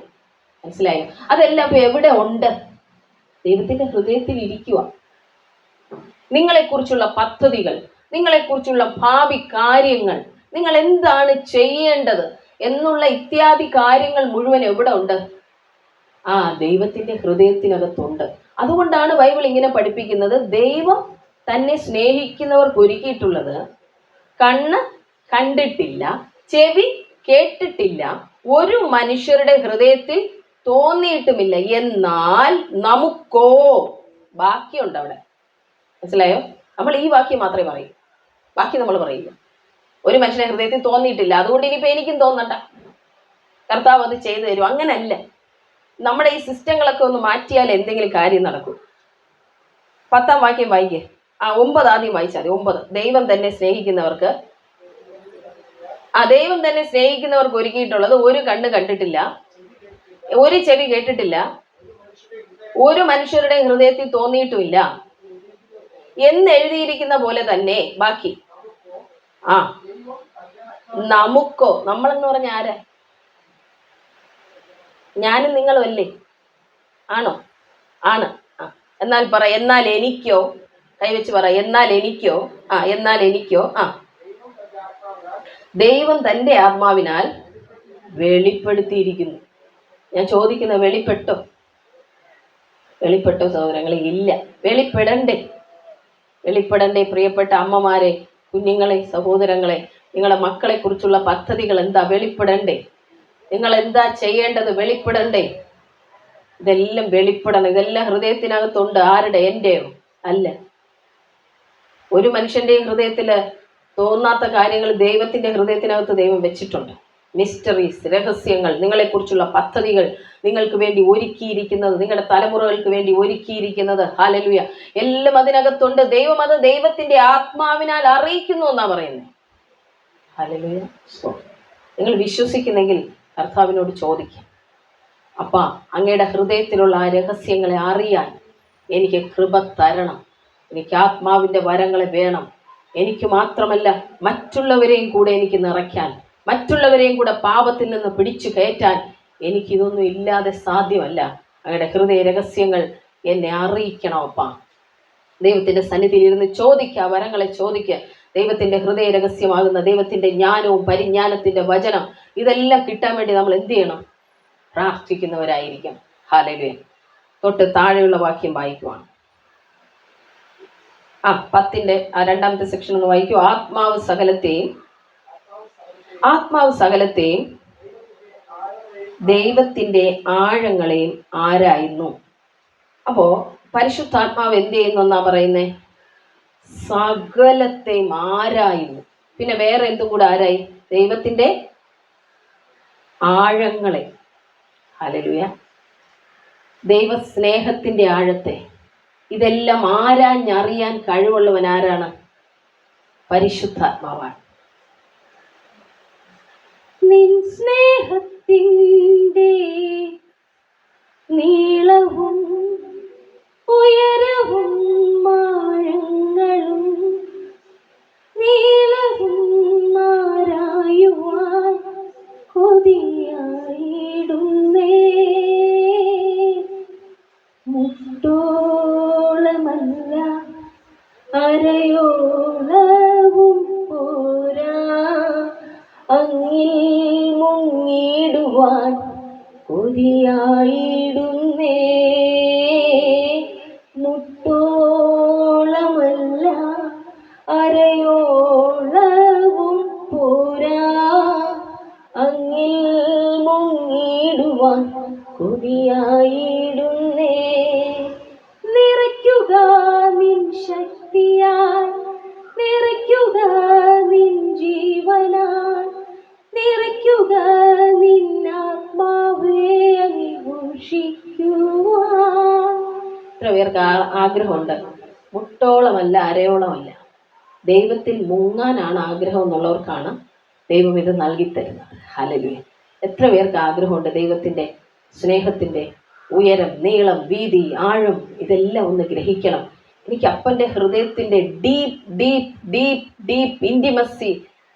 മനസ്സിലായോ? അതെല്ലാം ഇപ്പൊ എവിടെ ഉണ്ട്? ദൈവത്തിന്റെ ഹൃദയത്തിൽ ഇരിക്കുക. നിങ്ങളെക്കുറിച്ചുള്ള പദ്ധതികൾ, നിങ്ങളെക്കുറിച്ചുള്ള ഭാവി കാര്യങ്ങൾ, നിങ്ങൾ എന്താണ് ചെയ്യേണ്ടത് എന്നുള്ള ഇത്യാദി കാര്യങ്ങൾ മുഴുവൻ എവിടെ ഉണ്ട്? ദൈവത്തിന്റെ ഹൃദയത്തിനകത്തുണ്ട്. അതുകൊണ്ടാണ് ബൈബിൾ ഇങ്ങനെ പഠിപ്പിക്കുന്നത്, ദൈവം തന്നെ സ്നേഹിക്കുന്നവർക്ക് ഒരുക്കിയിട്ടുള്ളത് കണ്ണ് കണ്ടിട്ടില്ല, ചെവി കേട്ടിട്ടില്ല, ഒരു മനുഷ്യരുടെ ഹൃദയത്തിൽ തോന്നിയിട്ടുമില്ല. എന്നാൽ നമുക്കോ, ബാക്കിയുണ്ട് അവിടെ. മനസ്സിലായോ? നമ്മൾ ഈ വാക്യം മാത്രമേ പറയൂ, ബാക്കി നമ്മൾ പറയില്ല. ഒരു മനുഷ്യന്റെ ഹൃദയത്തിൽ തോന്നിയിട്ടില്ല, അതുകൊണ്ട് ഇനിയിപ്പോൾ എനിക്കും തോന്നണ്ട, കർത്താവ് അത് ചെയ്തു തരും. അങ്ങനല്ല. നമ്മുടെ ഈ സിസ്റ്റങ്ങളൊക്കെ ഒന്ന് മാറ്റിയാൽ എന്തെങ്കിലും കാര്യം നടക്കും. 10-ാം വാക്യം വായിക്കേ. 9 ആദ്യം വായിച്ചാൽ മതി. 9. ദൈവം തന്നെ സ്നേഹിക്കുന്നവർക്ക് ഒരുക്കിയിട്ടുള്ളത് ഒരു കണ്ണ് കണ്ടിട്ടില്ല, ഒരു ചെവി കേട്ടിട്ടില്ല, ഒരു മനുഷ്യരുടെ ഹൃദയത്തിൽ തോന്നിയിട്ടുമില്ല എന്നെഴുതിയിരിക്കുന്ന പോലെ തന്നെ. ബാക്കി നമുക്കോ, നമ്മളെന്ന് പറഞ്ഞ ആരാ? ഞാനും നിങ്ങളും അല്ലേ? ആണോ? ആണ്. എന്നാൽ പറ, എന്നാൽ എനിക്കോ? കൈവച്ച് പറ, എന്നാൽ എനിക്കോ? എന്നാൽ എനിക്കോ? ദൈവം തൻ്റെ ആത്മാവിനാൽ വെളിപ്പെടുത്തിയിരിക്കുന്നു. ഞാൻ ചോദിക്കുന്ന, വെളിപ്പെട്ടോ? വെളിപ്പെട്ടോ സഹോദരങ്ങളെ? ഇല്ല. വെളിപ്പെടണ്ടേ പ്രിയപ്പെട്ട അമ്മമാരെ, കുഞ്ഞുങ്ങളെ, സഹോദരങ്ങളെ, നിങ്ങളെ മക്കളെ കുറിച്ചുള്ള പദ്ധതികൾ എന്താ? വെളിപ്പെടണ്ടേ? നിങ്ങൾ എന്താ ചെയ്യേണ്ടത്? വെളിപ്പെടണ്ടേ? ഇതെല്ലാം വെളിപ്പെടണം. ഇതെല്ലാം ഹൃദയത്തിനകത്തുണ്ട്. ആരുടെ? എൻ്റെയോ? അല്ല. ഒരു മനുഷ്യന്റെ ഹൃദയത്തിൽ തോന്നാത്ത കാര്യങ്ങൾ ദൈവത്തിന്റെ ഹൃദയത്തിനകത്ത് ദൈവം വെച്ചിട്ടുണ്ട്. മിസ്റ്ററീസ്, രഹസ്യങ്ങൾ, നിങ്ങളെക്കുറിച്ചുള്ള പദ്ധതികൾ, നിങ്ങൾക്ക് വേണ്ടി ഒരുക്കിയിരിക്കുന്നത്, നിങ്ങളുടെ തലമുറകൾക്ക് വേണ്ടി ഒരുക്കിയിരിക്കുന്നത്. ഹല്ലേലൂയ! എല്ലാം അതിനകത്തുണ്ട്. ദൈവം അത് ദൈവത്തിന്റെ ആത്മാവിനാൽ അറിയിക്കുന്നു എന്നാ പറയുന്നത്. ഹല്ലേലൂയ! നിങ്ങൾ വിശ്വസിക്കുന്നെങ്കിൽ കർത്താവിനോട് ചോദിക്കാം, അപ്പാ, അങ്ങയുടെ ഹൃദയത്തിലുള്ള ആ രഹസ്യങ്ങളെ അറിയാൻ എനിക്ക് കൃപ തരണം. എനിക്ക് ആത്മാവിൻ്റെ വരങ്ങളെ വേണം. എനിക്ക് മാത്രമല്ല, മറ്റുള്ളവരെയും കൂടെ എനിക്ക് നിറയ്ക്കാൻ, മറ്റുള്ളവരെയും കൂടെ പാപത്തിൽ നിന്ന് പിടിച്ചു കയറ്റാൻ എനിക്കിതൊന്നും ഇല്ലാതെ സാധ്യമല്ല. അങ്ങയുടെ ഹൃദയ രഹസ്യങ്ങൾ എന്നെ അറിയിക്കണം അപ്പാ. ദൈവത്തിൻ്റെ സന്നിധിയിൽ ഇരുന്ന് ചോദിക്കുക, വരങ്ങളെ ചോദിക്കുക. ദൈവത്തിൻ്റെ ഹൃദയ രഹസ്യമാകുന്ന ദൈവത്തിൻ്റെ ജ്ഞാനവും പരിജ്ഞാനത്തിൻ്റെ വചനം, ഇതെല്ലാം കിട്ടാൻ വേണ്ടി നമ്മൾ എന്ത് ചെയ്യണം? പ്രാർത്ഥിക്കുന്നവരായിരിക്കണം. ഹല്ലേലൂയ! തൊട്ട് താഴെയുള്ള വാക്യം വായിക്കുവാണ്. 10-ന്റെ 2-ാമത്തെ സെക്ഷൻ ഒന്ന് വായിക്കൂ. ആത്മാവ് സകലത്തെയും ദൈവത്തിന്റെ ആഴങ്ങളെയും ആരായുന്നു. അപ്പോ പരിശുദ്ധാത്മാവ് എന്ത് ചെയ്യുന്നു എന്നാ പറയുന്നേ? സകലത്തെയും ആരായുന്നു. പിന്നെ വേറെ എന്തും കൂടെ ആരായി? ദൈവത്തിന്റെ ആഴങ്ങളെ. ഹല്ലേലൂയ! ദൈവസ്നേഹത്തിന്റെ ആഴത്തെ, ഇതെല്ലാം ആരാഞ്ഞറിയാൻ കഴിവുള്ളവൻ ആരാണ്? പരിശുദ്ധാത്മാവാണ്. നിൻ സ്നേഹത്തിൻ്റെ നീളവും ഉയരവും ആഴങ്ങളും നീളവും ആരായുവാൻ കൊതിയായിടുന്നേ. മുട്ടോളമല്ല അരയോളവും പോരാ, അങ്ങിൽ മുങ്ങിടുവാൻ കൊതിയായിടുന്നേ. മുട്ടോളമല്ല അരയോളവും പോരാ, കൊതിയായിടുന്നേ. നിറയ്ക്കുക നിൻ ശക്തിയാൽ, നിറയ്ക്കുക നിൻ ജീവനാൽ, നിറയ്ക്കുക നിൻ ആത്മാവേ ഘോഷിക്കുവാൻ. എത്ര പേർക്ക് ആഗ്രഹമുണ്ട്? മുട്ടോളമല്ല, അരയോളമല്ല, ദൈവത്തിൽ മുങ്ങാനാണ് ആഗ്രഹം എന്നുള്ളവർക്കാണ് ദൈവം ഇത് നൽകിത്തരുന്നത്. ഹല്ലേലൂയ. എത്ര പേർക്ക് ആഗ്രഹമുണ്ട് ദൈവത്തിൻ്റെ സ്നേഹത്തിൻ്റെ ഉയരം, നീളം, വീതി, ആഴം ഇതെല്ലാം ഒന്ന് ഗ്രഹിക്കണം. എനിക്ക് അപ്പൻ്റെ ഹൃദയത്തിൻ്റെ deep deep deep deep intimacy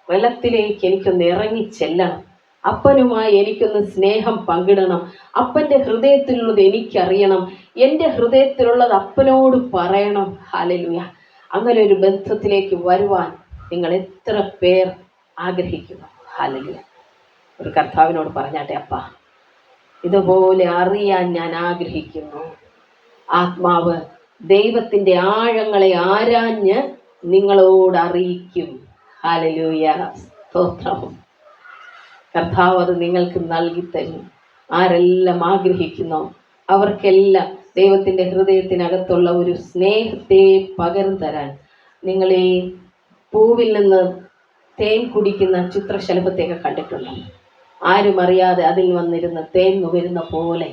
വെള്ളത്തിലേക്ക് എനിക്കൊന്ന് ഇറങ്ങി ചെല്ലണം. അപ്പനുമായി എനിക്കൊന്ന് സ്നേഹം പങ്കിടണം. അപ്പൻ്റെ ഹൃദയത്തിലുള്ളത് എനിക്കറിയണം. എൻ്റെ ഹൃദയത്തിലുള്ളത് അപ്പനോട് പറയണം. ഹല്ലേലൂയ. അങ്ങനെ ഒരു ബന്ധത്തിലേക്ക് വരുവാൻ നിങ്ങൾ എത്ര പേർ ആഗ്രഹിക്കുന്നു? ഹല്ലേലൂയ. ഒരു കർത്താവിനോട് പറഞ്ഞാട്ടെ, അപ്പാ ഇതുപോലെ അറിയാൻ ഞാൻ ആഗ്രഹിക്കുന്നു. ആത്മാവ് ദൈവത്തിൻ്റെ ആഴങ്ങളെ ആരാഞ്ഞ് നിങ്ങളോട് അറിയിക്കും. ഹല്ലേലൂയ. സ്തോത്രം. കർത്താവ് അത് നിങ്ങൾക്ക് നൽകിത്തരും. ആരെല്ലാം ആഗ്രഹിക്കുന്നോ അവർക്കെല്ലാം ദൈവത്തിൻ്റെ ഹൃദയത്തിനകത്തുള്ള ഒരു സ്നേഹത്തെ പകർന്നു തരാൻ. നിങ്ങളീ പൂവിൽ നിന്ന് തേൻ കുടിക്കുന്ന ചിത്രശലഭത്തെയൊക്കെ കണ്ടിട്ടുണ്ടോ? ആരും അറിയാതെ അതിൽ വന്നിരുന്ന് തേൻ നുകരുന്ന പോലെ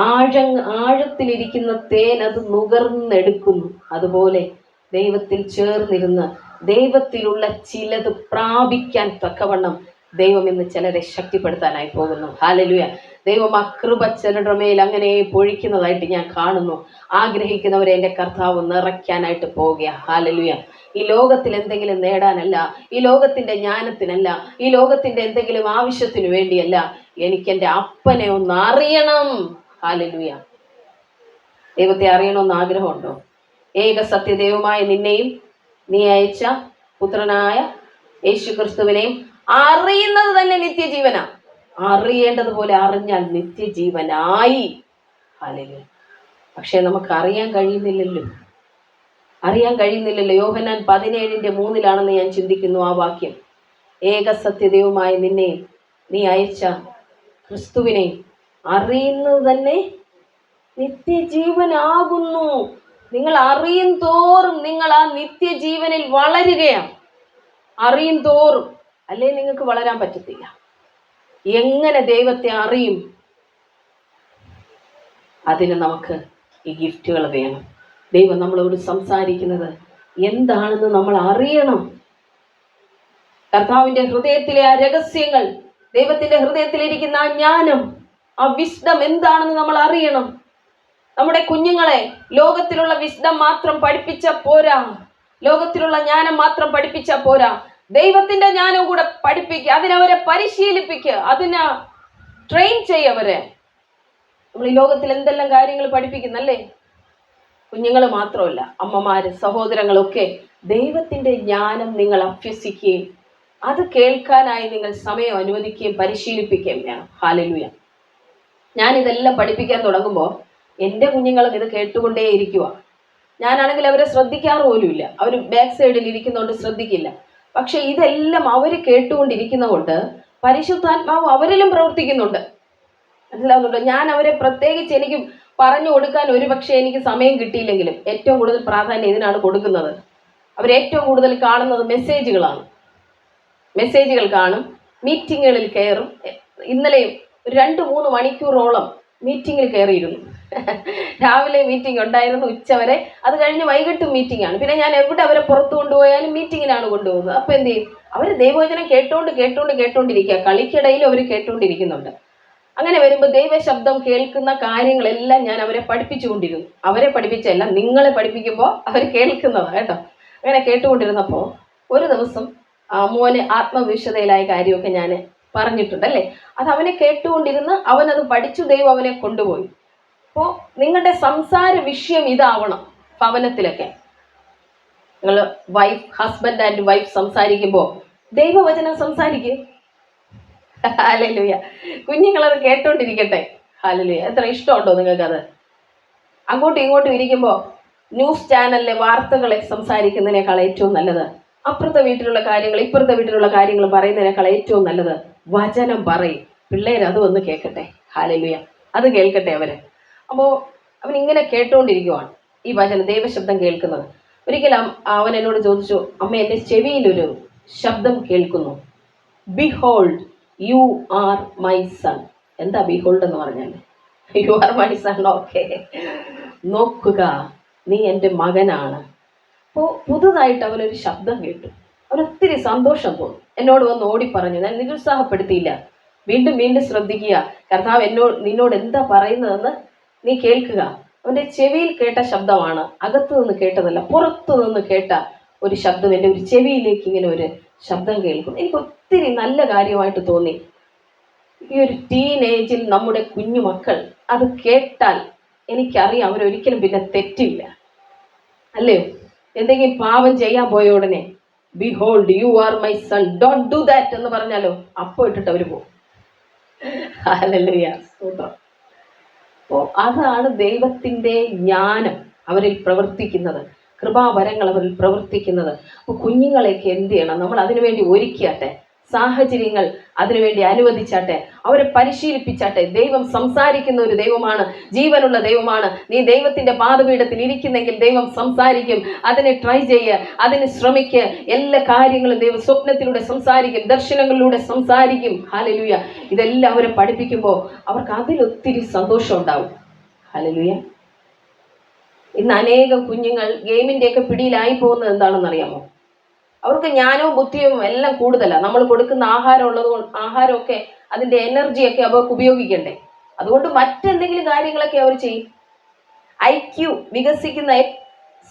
ആഴത്തിലിരിക്കുന്ന തേൻ അത് നുകർന്നെടുക്കുന്നു. അതുപോലെ ദൈവത്തിൽ ചേർന്നിരുന്ന് ദൈവത്തിലുള്ള ചിലത് പ്രാപിക്കാൻ തക്കവണ്ണം ദൈവം ഇന്ന് ചിലരെ ശക്തിപ്പെടുത്താനായി പോകുന്നു. ഹല്ലേലൂയ. ദൈവം ആ കൃപ ചിലരുടെ മേൽ അങ്ങനെ പൊഴിക്കുന്നതായിട്ട് ഞാൻ കാണുന്നു. ആഗ്രഹിക്കുന്നവരെ എൻ്റെ കർത്താവ് നിറയ്ക്കാനായിട്ട് പോവുക. ഹല്ലേലൂയ. ഈ ലോകത്തിൽ എന്തെങ്കിലും നേടാനല്ല, ഈ ലോകത്തിൻ്റെ ജ്ഞാനത്തിനല്ല, ഈ ലോകത്തിൻ്റെ എന്തെങ്കിലും ആവശ്യത്തിന് വേണ്ടിയല്ല. എനിക്കെൻ്റെ അപ്പനെ ഒന്ന് അറിയണം. ഹല്ലേലൂയ. ദൈവത്തെ അറിയണമെന്ന് ആഗ്രഹമുണ്ടോ? ഏക സത്യദൈവമായ നിന്നെയും നീ അയച്ച പുത്രനായ യേശു ക്രിസ്തുവിനെയും അറിയുന്നത് തന്നെ നിത്യജീവനാ. അറിയേണ്ടതുപോലെ അറിഞ്ഞാൽ നിത്യജീവനായി. ഹല്ലേലൂയ. പക്ഷെ നമുക്ക് അറിയാൻ കഴിയുന്നില്ലല്ലോ. യോഹന്നാൻ 17:3 ഞാൻ ചിന്തിക്കുന്നു ആ വാക്യം. ഏക സത്യദൈവമായ നിന്നെയും നീ അയച്ച ക്രിസ്തുവിനെ അറിയുന്നത് തന്നെ നിത്യജീവനാകുന്നു. നിങ്ങൾ അറിയും തോറും നിങ്ങൾ ആ നിത്യജീവനിൽ വളരുകയാണ്. അറിയും തോറും, അല്ലേ നിങ്ങൾക്ക് വളരാൻ പറ്റത്തില്ല. എങ്ങനെ ദൈവത്തെ അറിയും? അതിന് നമുക്ക് ഈ ഗിഫ്റ്റുകൾ വേണം. ദൈവം നമ്മളോട് സംസാരിക്കുന്നത് എന്താണെന്ന് നമ്മൾ അറിയണം. കർത്താവിൻ്റെ ഹൃദയത്തിലെ ആ രഹസ്യങ്ങൾ, ദൈവത്തിൻ്റെ ഹൃദയത്തിലിരിക്കുന്ന ആ ജ്ഞാനം, ആ വിസ്ഡം എന്താണെന്ന് നമ്മൾ അറിയണം. നമ്മുടെ കുഞ്ഞുങ്ങളെ ലോകത്തിലുള്ള വിസ്ഡം മാത്രം പഠിപ്പിച്ചാൽ പോരാ, ലോകത്തിലുള്ള ജ്ഞാനം മാത്രം പഠിപ്പിച്ചാൽ പോരാ, ദൈവത്തിൻ്റെ ജ്ഞാനം കൂടെ പഠിപ്പിക്കുക. അതിനവരെ പരിശീലിപ്പിക്കുക, അതിന് ട്രെയിൻ ചെയ്യവരെ. നമ്മൾ ഈ ലോകത്തിൽ എന്തെല്ലാം കാര്യങ്ങൾ പഠിപ്പിക്കുന്നല്ലേ? കുഞ്ഞുങ്ങൾ മാത്രമല്ല, അമ്മമാര്, സഹോദരങ്ങളൊക്കെ ദൈവത്തിൻ്റെ ജ്ഞാനം നിങ്ങൾ അഭ്യസിക്കുകയും അത് കേൾക്കാനായി നിങ്ങൾ സമയം അനുവദിക്കുകയും പരിശീലിപ്പിക്കുകയും വേണം. ഹല്ലേലൂയ. ഞാനിതെല്ലാം പഠിപ്പിക്കാൻ തുടങ്ങുമ്പോൾ എൻ്റെ കുഞ്ഞുങ്ങളും ഇത് കേട്ടുകൊണ്ടേ ഇരിക്കുക. ഞാനാണെങ്കിൽ അവരെ ശ്രദ്ധിക്കാറ് പോലുമില്ല. അവർ ബാക്ക് സൈഡിൽ ഇരിക്കുന്നതുകൊണ്ട് ശ്രദ്ധിക്കില്ല. പക്ഷെ ഇതെല്ലാം അവർ കേട്ടുകൊണ്ടിരിക്കുന്ന കൊണ്ട് പരിശുദ്ധാത്മാവ് അവരിലും പ്രവർത്തിക്കുന്നുണ്ട്. മനസ്സിലാവുന്നുണ്ടോ? ഞാൻ അവരെ പ്രത്യേകിച്ച് എനിക്ക് പറഞ്ഞു കൊടുക്കാൻ ഒരുപക്ഷെ എനിക്ക് സമയം കിട്ടിയില്ലെങ്കിലും ഏറ്റവും കൂടുതൽ പ്രാധാന്യം ഇതിനാണ് കൊടുക്കുന്നത്. അവരേറ്റവും കൂടുതൽ കാണുന്നത് മെസ്സേജുകൾ കാണും, മീറ്റിങ്ങുകളിൽ കയറും. ഇന്നലെയും ഒരു 2-3 മണിക്കൂറോളം മീറ്റിങ്ങിൽ കയറിയിരുന്നു. രാവിലെ മീറ്റിംഗ് ഉണ്ടായിരുന്നു, ഉച്ചവരെ. അത് കഴിഞ്ഞ് വൈകിട്ട് മീറ്റിംഗ് ആണ്. പിന്നെ ഞാൻ എവിടെ അവരെ പുറത്തു കൊണ്ടുപോയാലും മീറ്റിങ്ങിനാണ് കൊണ്ടുപോകുന്നത്. അപ്പോൾ എന്ത് ചെയ്യും? അവർ ദൈവവചനം കേട്ടോണ്ടിരിക്കുക. കളിക്കിടയിൽ അവർ കേട്ടോണ്ടിരിക്കുന്നുണ്ട്. അങ്ങനെ വരുമ്പോൾ ദൈവശബ്ദം കേൾക്കുന്ന കാര്യങ്ങളെല്ലാം ഞാൻ അവരെ പഠിപ്പിച്ചുകൊണ്ടിരുന്നു. അവരെ പഠിപ്പിച്ചല്ല, നിങ്ങളെ പഠിപ്പിക്കുമ്പോൾ അവർ കേൾക്കുന്നതാണ് കേട്ടോ. അങ്ങനെ കേട്ടുകൊണ്ടിരുന്നപ്പോൾ ഒരു ദിവസം മോനെ ആത്മവിശുദ്ധയിലായ കാര്യമൊക്കെ ഞാൻ പറഞ്ഞിട്ടുണ്ടല്ലേ. അത് അവനെ കേട്ടുകൊണ്ടിരുന്ന് അവനത് പഠിച്ചു. ദൈവം അവനെ കൊണ്ടുപോയി. അപ്പോൾ നിങ്ങളുടെ സംസാര വിഷയം ഇതാവണം. ഭവനത്തിലൊക്കെ നിങ്ങൾ ഹസ്ബൻഡ് ആൻഡ് വൈഫ് സംസാരിക്കുമ്പോൾ ദൈവവചനം സംസാരിക്കുക. ഹല്ലേലൂയ. കുഞ്ഞുങ്ങളത് കേട്ടോണ്ടിരിക്കട്ടെ. ഹല്ലേലൂയ. എത്ര ഇഷ്ടമുണ്ടോ നിങ്ങൾക്കത്? അങ്ങോട്ടും ഇങ്ങോട്ടും ഇരിക്കുമ്പോൾ ന്യൂസ് ചാനലിലെ വാർത്തകളെ സംസാരിക്കുന്നതിനേക്കാൾ ഏറ്റവും നല്ലത്, അപ്പുറത്തെ വീട്ടിലുള്ള കാര്യങ്ങൾ ഇപ്പുറത്തെ വീട്ടിലുള്ള കാര്യങ്ങൾ പറയുന്നതിനേക്കാൾ ഏറ്റവും നല്ലത് വചനം പറയും. പിള്ളേർ അത് വന്ന് കേൾക്കട്ടെ. ഹല്ലേലൂയ. അത് കേൾക്കട്ടെ അവര്. അപ്പോൾ അവൻ ഇങ്ങനെ കേട്ടുകൊണ്ടിരിക്കുവാണ് ഈ വചനം, ദൈവശബ്ദം കേൾക്കുന്നത്. ഒരിക്കലും അവൻ എന്നോട് ചോദിച്ചു, അമ്മ എൻ്റെ ചെവിയിലൊരു ശബ്ദം കേൾക്കുന്നു, behold you are my son. എന്താ ബിഹോൾഡ് എന്ന് പറഞ്ഞാൽ? You are my son, okay, നോക്കുക നീ എൻ്റെ മകനാണ്. അപ്പോൾ പുതുതായിട്ട് അവനൊരു ശബ്ദം കേട്ടു. അവനൊത്തിരി സന്തോഷം തോന്നി. എന്നോട് വന്ന് ഓടി പറഞ്ഞു. ഞാൻ നിരുത്സാഹപ്പെടുത്തിയില്ല. വീണ്ടും വീണ്ടും ശ്രദ്ധിക്കുക, കർത്താവ് നിന്നോട് എന്താ പറയുന്നതെന്ന് നീ കേൾക്കുക. അവൻ്റെ ചെവിയിൽ കേട്ട ശബ്ദമാണ്, അകത്തു നിന്ന് കേട്ടതല്ല, പുറത്തു നിന്ന് കേട്ട ഒരു ശബ്ദം എൻ്റെ ഒരു ചെവിയിലേക്ക് ഇങ്ങനെ ഒരു ശബ്ദം കേൾക്കും. എനിക്ക് ഒത്തിരി നല്ല കാര്യമായിട്ട് തോന്നി. ഈ ഒരു ടീനേജിൽ നമ്മുടെ കുഞ്ഞു മക്കൾ അത് കേട്ടാൽ എനിക്കറിയാം അവരൊരിക്കലും പിന്നെ തെറ്റില്ല, അല്ലയോ? എന്തെങ്കിലും പാപം ചെയ്യാൻ പോയ ഉടനെ behold you are my son, don't do that എന്ന് പറഞ്ഞാലോ അപ്പോൾ ഇട്ടിട്ട് അവർ പോകും. ഹല്ലേലൂയ, സ്തോത്രം. അപ്പോൾ അതാണ് ദൈവത്തിൻ്റെ ജ്ഞാനം അവരിൽ പ്രവർത്തിക്കുന്നത്, കൃപാവരങ്ങൾ അവരിൽ പ്രവർത്തിക്കുന്നത്. അപ്പോൾ കുഞ്ഞുങ്ങളെയൊക്കെ എന്ത് ചെയ്യണം? നമ്മൾ അതിനുവേണ്ടി ഒരുക്കിയാട്ടെ, സാഹചര്യങ്ങൾ അതിനുവേണ്ടി അനുവദിച്ചാട്ടെ, അവരെ പരിശീലിപ്പിച്ചാട്ടെ. ദൈവം സംസാരിക്കുന്ന ഒരു ദൈവമാണ്, ജീവനുള്ള ദൈവമാണ്. നീ ദൈവത്തിൻ്റെ പാദപീഠത്തിൽ ഇരിക്കുന്നെങ്കിൽ ദൈവം സംസാരിക്കും. അതിനെ ട്രൈ ചെയ്യുക, അതിന് ശ്രമിക്കുക. എല്ലാ കാര്യങ്ങളും ദൈവം സ്വപ്നത്തിലൂടെ സംസാരിക്കും, ദർശനങ്ങളിലൂടെ സംസാരിക്കും. ഹല്ലേലൂയ. ഇതെല്ലാം അവരെ പഠിപ്പിക്കുമ്പോൾ അവർക്ക് അതിലൊത്തിരി സന്തോഷം ഉണ്ടാവും. ഹല്ലേലൂയ. ഇന്ന് അനേകം കുഞ്ഞുങ്ങൾ ഗെയിമിൻ്റെയൊക്കെ പിടിയിലായി പോകുന്നത് എന്താണെന്നറിയാമോ? അവർക്ക് ജ്ഞാനവും ബുദ്ധിയും എല്ലാം കൂടുതലാണ്. നമ്മൾ കൊടുക്കുന്ന ആഹാരമൊക്കെ അതിൻ്റെ എനർജിയൊക്കെ അവർക്ക് ഉപയോഗിക്കണ്ടേ. അതുകൊണ്ട് മറ്റെന്തെങ്കിലും കാര്യങ്ങളൊക്കെ അവർ ചെയ്യും. IQ വികസിക്കുന്ന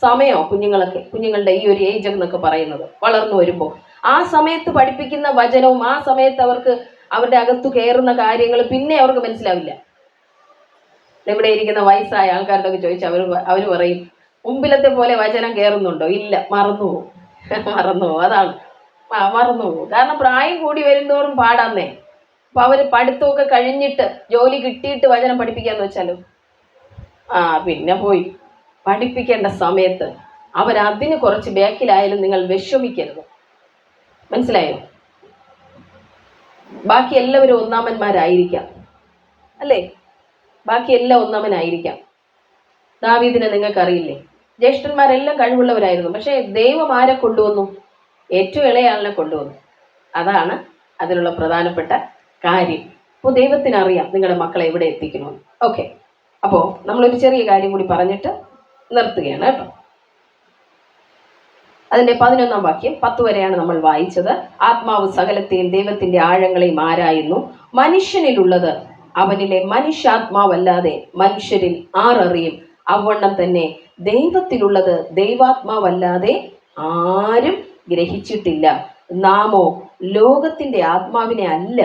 സമയമോ കുഞ്ഞുങ്ങളുടെ ഈ ഒരു ഏജ് എന്നൊക്കെ പറയുന്നത് വളർന്നു വരുമ്പോൾ, ആ സമയത്ത് പഠിപ്പിക്കുന്ന വചനവും ആ സമയത്ത് അവർക്ക് അവരുടെ അകത്തു കയറുന്ന കാര്യങ്ങൾ പിന്നെ അവർക്ക് മനസ്സിലാവില്ല. ഇവിടെ ഇരിക്കുന്ന വയസ്സായ ആൾക്കാരോടൊക്കെ ചോദിച്ചാൽ അവർ പറയും, മുമ്പിലത്തെ പോലെ വചനം കയറുന്നുണ്ടോ? ഇല്ല, മറന്നുപോകും. അതാണ് മറന്നുപോകും. കാരണം പ്രായം കൂടി വരുന്തോറും പാടാന്നേ. അപ്പൊ അവര് പഠിത്തമൊക്കെ കഴിഞ്ഞിട്ട് ജോലി കിട്ടിയിട്ട് വചനം പഠിപ്പിക്കാന്ന് വെച്ചാലോ, പിന്നെ പോയി പഠിപ്പിക്കേണ്ട സമയത്ത് അവരതിന് കുറച്ച് ബാക്കിലായാലും നിങ്ങൾ വിഷമിക്കരുത്. മനസ്സിലായോ? ബാക്കി എല്ലാവരും ഒന്നാമന്മാരായിരിക്കാം, അല്ലേ? ബാക്കി എല്ലാം ഒന്നാമനായിരിക്കാം. ദാവീദിനെ നിങ്ങൾക്കറിയില്ലേ? ജ്യേഷ്ഠന്മാരെല്ലാം കഴിവുള്ളവരായിരുന്നു. പക്ഷേ ദൈവം ആരെ കൊണ്ടുവന്നു? ഏറ്റവും ഇളയാളിനെ കൊണ്ടുവന്നു. അതാണ് അതിലുള്ള പ്രധാനപ്പെട്ട കാര്യം. അപ്പോൾ ദൈവത്തിനറിയാം നിങ്ങളുടെ മക്കളെ എവിടെ എത്തിക്കണമെന്ന്. ഓക്കെ, അപ്പോൾ നമ്മളൊരു ചെറിയ കാര്യം കൂടി പറഞ്ഞിട്ട് നിർത്തുകയാണ് കേട്ടോ. അതിൻ്റെ 11-ാം വാക്യം 10 വരെയാണ് നമ്മൾ വായിച്ചത്. ആത്മാവ് സകലത്തെയും ദൈവത്തിൻ്റെ ആഴങ്ങളെയും ആരായുന്നു, മനുഷ്യനിലുള്ളത് അവനിലെ മനുഷ്യാത്മാവല്ലാതെ മനുഷ്യരിൽ ആരറിയും, അവണ്ണം തന്നെ ദൈവത്തിലുള്ളത് ദൈവാത്മാവല്ലാതെ ആരും ഗ്രഹിച്ചിട്ടില്ല. നാമോ ലോകത്തിൻ്റെ ആത്മാവിനെ അല്ല,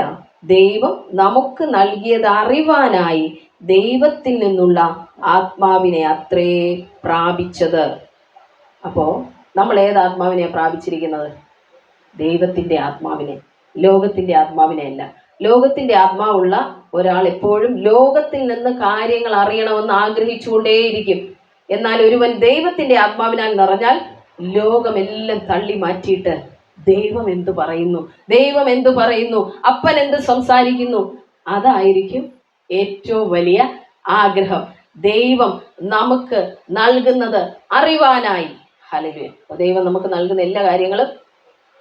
ദൈവം നമുക്ക് നൽകിയത് അറിവാനായി ദൈവത്തിൽ നിന്നുള്ള ആത്മാവിനെ അത്രേ പ്രാപിച്ചത്. അപ്പോൾ നമ്മൾ ഏത് ആത്മാവിനെയാണ് പ്രാപിച്ചിരിക്കുന്നത്? ദൈവത്തിൻ്റെ ആത്മാവിനെ, ലോകത്തിൻ്റെ ആത്മാവിനെ അല്ല. ലോകത്തിൻ്റെ ആത്മാവുള്ള ഒരാൾ എപ്പോഴും ലോകത്തിൽ നിന്ന് കാര്യങ്ങൾ അറിയണമെന്ന് ആഗ്രഹിച്ചുകൊണ്ടേയിരിക്കും. എന്നാൽ ഒരുവൻ ദൈവത്തിൻ്റെ ആത്മാവിനാൽ നിറഞ്ഞാൽ ലോകമെല്ലാം തള്ളി മാറ്റിയിട്ട് ദൈവം എന്തു പറയുന്നു, ദൈവം എന്തു പറയുന്നു, അപ്പൻ എന്ത് സംസാരിക്കുന്നു, അതായിരിക്കും ഏറ്റവും വലിയ ആഗ്രഹം. ദൈവം നമുക്ക് നൽകുന്നത് അറിവാനായി. ഹല്ലേലൂയ. ദൈവം നമുക്ക് നൽകുന്ന എല്ലാ കാര്യങ്ങളും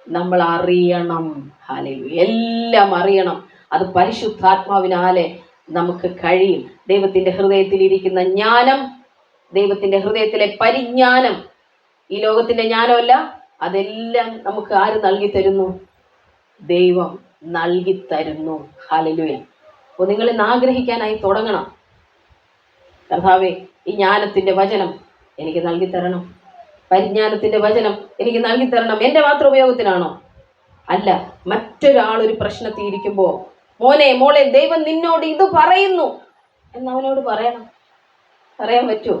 നമ്മൾ അറിയണം. ഹല്ലേലൂയ. എല്ലാം അറിയണം. അത് പരിശുദ്ധാത്മാവിനാലെ നമുക്ക് കഴിയും. ദൈവത്തിൻ്റെ ഹൃദയത്തിൽ ഇരിക്കുന്ന ജ്ഞാനം, ദൈവത്തിൻ്റെ ഹൃദയത്തിലെ പരിജ്ഞാനം, ഈ ലോകത്തിൻ്റെ ജ്ഞാനമല്ല, അതെല്ലാം നമുക്ക് ആര് നൽകി തരുന്നു? ദൈവം നൽകി തരുന്നു. ഹല്ലേലൂയ. അപ്പോൾ നിങ്ങൾ ഇന്ന് ആഗ്രഹിക്കാനായി തുടങ്ങണം. കർത്താവേ, ഈ ജ്ഞാനത്തിൻ്റെ വചനം എനിക്ക് നൽകി തരണം, പരിജ്ഞാനത്തിൻ്റെ വചനം എനിക്ക് നൽകി തരണം. എൻ്റെ മാത്രം ഉപയോഗത്തിനാണോ? അല്ല, മറ്റൊരാളൊരു പ്രശ്നത്തിൽ ഇരിക്കുമ്പോൾ, മോനെ മോളെ ദൈവം നിന്നോട് ഇത് പറയുന്നു എന്നവനോട് പറയണം. പറയാൻ പറ്റുമോ?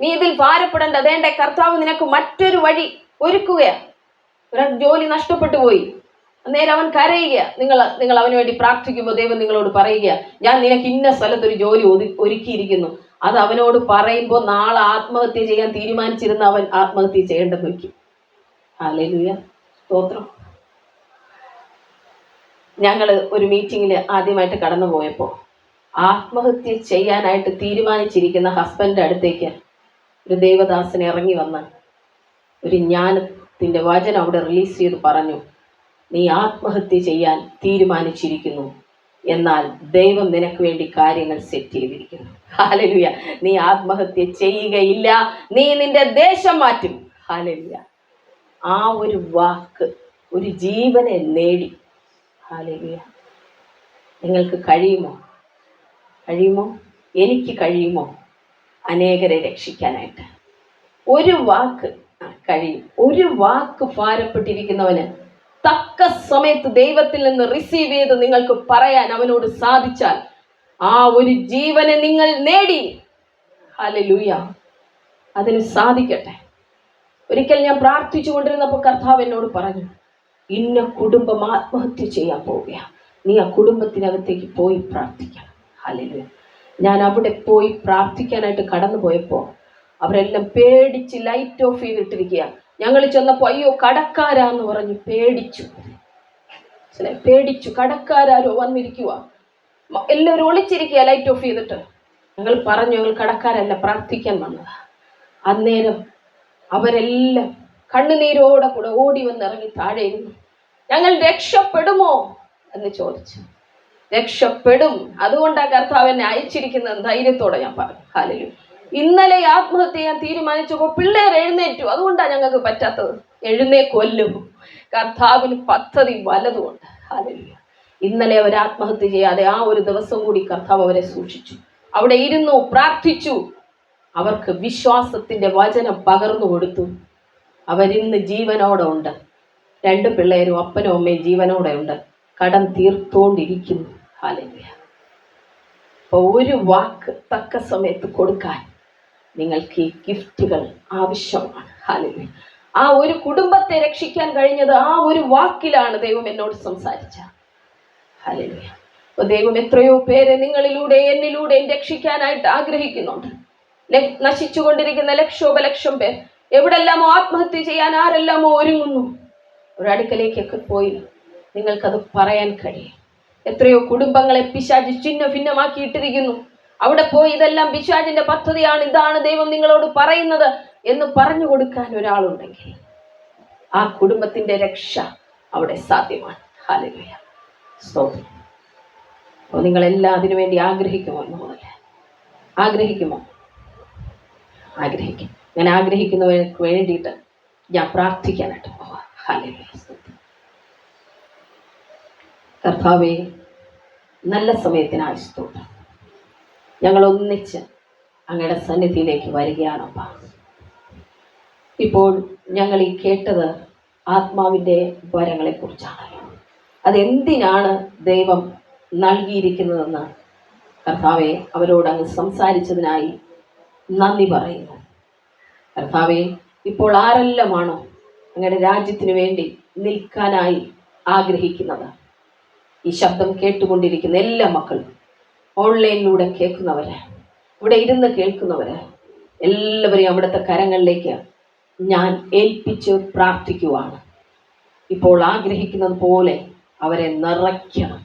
നീ ഇതിൽ ഭാരപ്പെടേണ്ട, അതേണ്ട കർത്താവ് നിനക്ക് മറ്റൊരു വഴി ഒരുക്കുകയാണ്. ഒരാൾ ജോലി നഷ്ടപ്പെട്ടു പോയി, നേരെ അവൻ കരയുക. നിങ്ങൾ അവന് വേണ്ടി പ്രാർത്ഥിക്കുമ്പോൾ ദൈവം നിങ്ങളോട് പറയുക, ഞാൻ നിനക്ക് ഇന്ന സ്ഥലത്തൊരു ജോലി ഒരുക്കിയിരിക്കുന്നു. അത് അവനോട് പറയുമ്പോൾ നാളെ ആത്മഹത്യ ചെയ്യാൻ തീരുമാനിച്ചിരുന്ന അവൻ ആത്മഹത്യ ചെയ്യേണ്ടെന്ന് വയ്ക്കും. ഹല്ലേലൂയ, സ്തോത്രം. ഞങ്ങൾ ഒരു മീറ്റിങ്ങിൽ ആദ്യമായിട്ട് കടന്നു പോയപ്പോൾ ആത്മഹത്യ ചെയ്യാനായിട്ട് തീരുമാനിച്ചിരിക്കുന്ന ഹസ്ബൻഡിൻ്റെ അടുത്തേക്ക് ഒരു ദൈവദാസൻ ഇറങ്ങി വന്ന് ഒരു ജ്ഞാനത്തിൻ്റെ വചനം അവിടെ റിലീസ് ചെയ്ത് പറഞ്ഞു, നീ ആത്മഹത്യ ചെയ്യാൻ തീരുമാനിച്ചിരിക്കുന്നു, എന്നാൽ ദൈവം നിനക്ക് വേണ്ടി കാര്യങ്ങൾ സെറ്റ് ചെയ്തിരിക്കുന്നു. ഹല്ലേലൂയ. നീ ആത്മഹത്യ ചെയ്യുകയില്ല, നീ നിന്റെ ദേശം മാറ്റും. ഹല്ലേലൂയ. ആ ഒരു വാക്ക് ഒരു ജീവനെ നേടി. ഹല്ലേലൂയ. നിങ്ങൾക്ക് കഴിയുമോ? എനിക്ക് കഴിയുമോ അനേകരെ രക്ഷിക്കാനായിട്ട്? ഒരു വാക്ക് കഴിയും. ഒരു വാക്ക് ഭാരപ്പെട്ടിരിക്കുന്നവന് തക്ക സമയത്ത് ദൈവത്തിൽ നിന്ന് റിസീവ് ചെയ്ത് നിങ്ങൾക്ക് പറയാൻ അവനോട് സാധിച്ചാൽ ആ ഒരു ജീവനെ നിങ്ങൾ നേടി. ഹല്ലേലൂയ. അതിന് സാധിക്കട്ടെ. ഒരിക്കൽ ഞാൻ പ്രാർത്ഥിച്ചു കൊണ്ടിരുന്നപ്പോൾ കർത്താവ് എന്നോട് പറഞ്ഞു, ഇന്ന കുടുംബം ആത്മഹത്യ ചെയ്യാൻ പോവുകയാണ്, നീ ആ കുടുംബത്തിനകത്തേക്ക് പോയി പ്രാർത്ഥിക്കണം. ഹല്ലേലൂയ. ഞാൻ അവിടെ പോയി പ്രാർത്ഥിക്കാനായിട്ട് കടന്നു പോയപ്പോൾ അവരെല്ലാം പേടിച്ച് ലൈറ്റ് ഓഫ് ചെയ്തിട്ടിരിക്കുക. ഞങ്ങൾ ചെന്നപ്പോൾ അയ്യോ കടക്കാരാന്ന് പറഞ്ഞ് പേടിച്ചു. കടക്കാരോ വന്നിരിക്കുക, എല്ലാവരും ഒളിച്ചിരിക്കുക ലൈറ്റ് ഓഫ് ചെയ്തിട്ട്. ഞങ്ങൾ പറഞ്ഞു, ഞങ്ങൾ കടക്കാരല്ല, പ്രാർത്ഥിക്കാൻ വന്നതാ. അന്നേരം അവരെല്ലാം കണ്ണുനീരോടെ കൂടെ ഓടി വന്നിറങ്ങി താഴെ ഇരുന്നു. ഞങ്ങൾ രക്ഷപ്പെടുമോ എന്ന് ചോദിച്ചു. രക്ഷപ്പെടും, അതുകൊണ്ടാണ് കർത്താവ് എന്നെ അയച്ചിരിക്കുന്നത് ധൈര്യത്തോടെ ഞാൻ പറഞ്ഞു. ഹല്ലേലൂയ. ഇന്നലെ ആത്മഹത്യ ചെയ്യാൻ തീരുമാനിച്ചപ്പോൾ പിള്ളേർ എഴുന്നേറ്റു, അതുകൊണ്ടാണ് ഞങ്ങൾക്ക് പറ്റാത്തത്. എഴുന്നേക്കൊല്ലും, കർത്താവിന് പദ്ധതി വലതുകൊണ്ട്. ഹല്ലേലൂയ. ഇന്നലെ അവർ ആത്മഹത്യ ചെയ്യാതെ ആ ഒരു ദിവസം കൂടി കർത്താവ് അവരെ സൂക്ഷിച്ചു. അവിടെ ഇരുന്നു പ്രാർത്ഥിച്ചു, അവർക്ക് വിശ്വാസത്തിന്റെ വചനം പകർന്നു കൊടുത്തു. അവരിന്ന് ജീവനോടെ ഉണ്ട്. 2 പിള്ളേരും അപ്പനും അമ്മയും ജീവനോടെ ഉണ്ട്, കടം തീർത്തോണ്ടിരിക്കുന്നു. ഹല്ലേലൂയ. അപ്പോൾ ഒരു വാക്ക് തക്ക സമയത്ത് കൊടുക്കാൻ നിങ്ങൾക്ക് ഈ ഗിഫ്റ്റുകൾ ആവശ്യമാണ്. ഹല്ലേലൂയ. ആ ഒരു കുടുംബത്തെ രക്ഷിക്കാൻ കഴിഞ്ഞത് ആ ഒരു വാക്കിലാണ് ദൈവം എന്നോട് സംസാരിച്ചത്. ഹല്ലേലൂയ. അപ്പോൾ ദൈവം എത്രയോ പേരെ നിങ്ങളിലൂടെ എന്നിലൂടെ രക്ഷിക്കാനായിട്ട് ആഗ്രഹിക്കുന്നുണ്ട്. നശിച്ചുകൊണ്ടിരിക്കുന്ന ലക്ഷോപലക്ഷം പേർ എവിടെല്ലാമോ ആത്മഹത്യ ചെയ്യാൻ ആരെല്ലാമോ ഒരുങ്ങുന്നു. ഒരടുക്കലേക്കൊക്കെ പോയി നിങ്ങൾക്കത് പറയാൻ കഴിയും. എത്രയോ കുടുംബങ്ങളെ പിശാച് ചിഹ്ന ഭിന്നമാക്കിയിട്ടിരിക്കുന്നു. അവിടെ പോയി ഇതെല്ലാം പിശാചിന്റെ പദ്ധതിയാണ്, ഇതാണ് ദൈവം നിങ്ങളോട് പറയുന്നത് എന്ന് പറഞ്ഞു കൊടുക്കാൻ ഒരാളുണ്ടെങ്കിൽ ആ കുടുംബത്തിന്റെ രക്ഷ അവിടെ സാധ്യമാണ്. ഹല്ലേലൂയ. സ്തോത്രം. അപ്പോൾ നിങ്ങളെല്ലാം അതിനു വേണ്ടി ആഗ്രഹിക്കുമോ? എന്ന് മുതൽ ആഗ്രഹിക്കുമോ? ആഗ്രഹിക്കും. ഞാൻ ആഗ്രഹിക്കുന്നവർക്ക് വേണ്ടിയിട്ട് ഞാൻ പ്രാർത്ഥിക്കാനായിട്ട് പോവാം. ഹല്ലേലൂയ. കർത്താവേ, നല്ല സമയത്തിനായി സ്തോത്രം. ഞങ്ങൾ ഒന്നിച്ച് അങ്ങയുടെ സന്നിധിയിലേക്ക് വരികയാണപ്പാ. ഇപ്പോൾ ഞങ്ങൾ ഈ കേട്ടത് ആത്മാവിൻ്റെ വരങ്ങളെക്കുറിച്ചാണല്ലോ. അതെന്തിനാണ് ദൈവം നൽകിയിരിക്കുന്നതെന്ന് കർത്താവെ അവരോട് അങ്ങ് സംസാരിച്ചതിനായി നന്ദി പറയുന്നു. കർത്താവെ, ഇപ്പോൾ ആരെല്ലാമാണോ അങ്ങയുടെ രാജ്യത്തിന് വേണ്ടി നിൽക്കാനായി ആഗ്രഹിക്കുന്നത്, ഈ ശബ്ദം കേട്ടുകൊണ്ടിരിക്കുന്ന എല്ലാ മക്കളും, ഓൺലൈനിലൂടെ കേൾക്കുന്നവര്, ഇവിടെ ഇരുന്ന് കേൾക്കുന്നവര് എല്ലാവരെയും അവിടുത്തെ കരങ്ങളിലേക്ക് ഞാൻ ഏൽപ്പിച്ച് പ്രാർത്ഥിക്കുവാണ്. ഇപ്പോൾ ആഗ്രഹിക്കുന്നത് പോലെ അവരെ നിറയ്ക്കണം.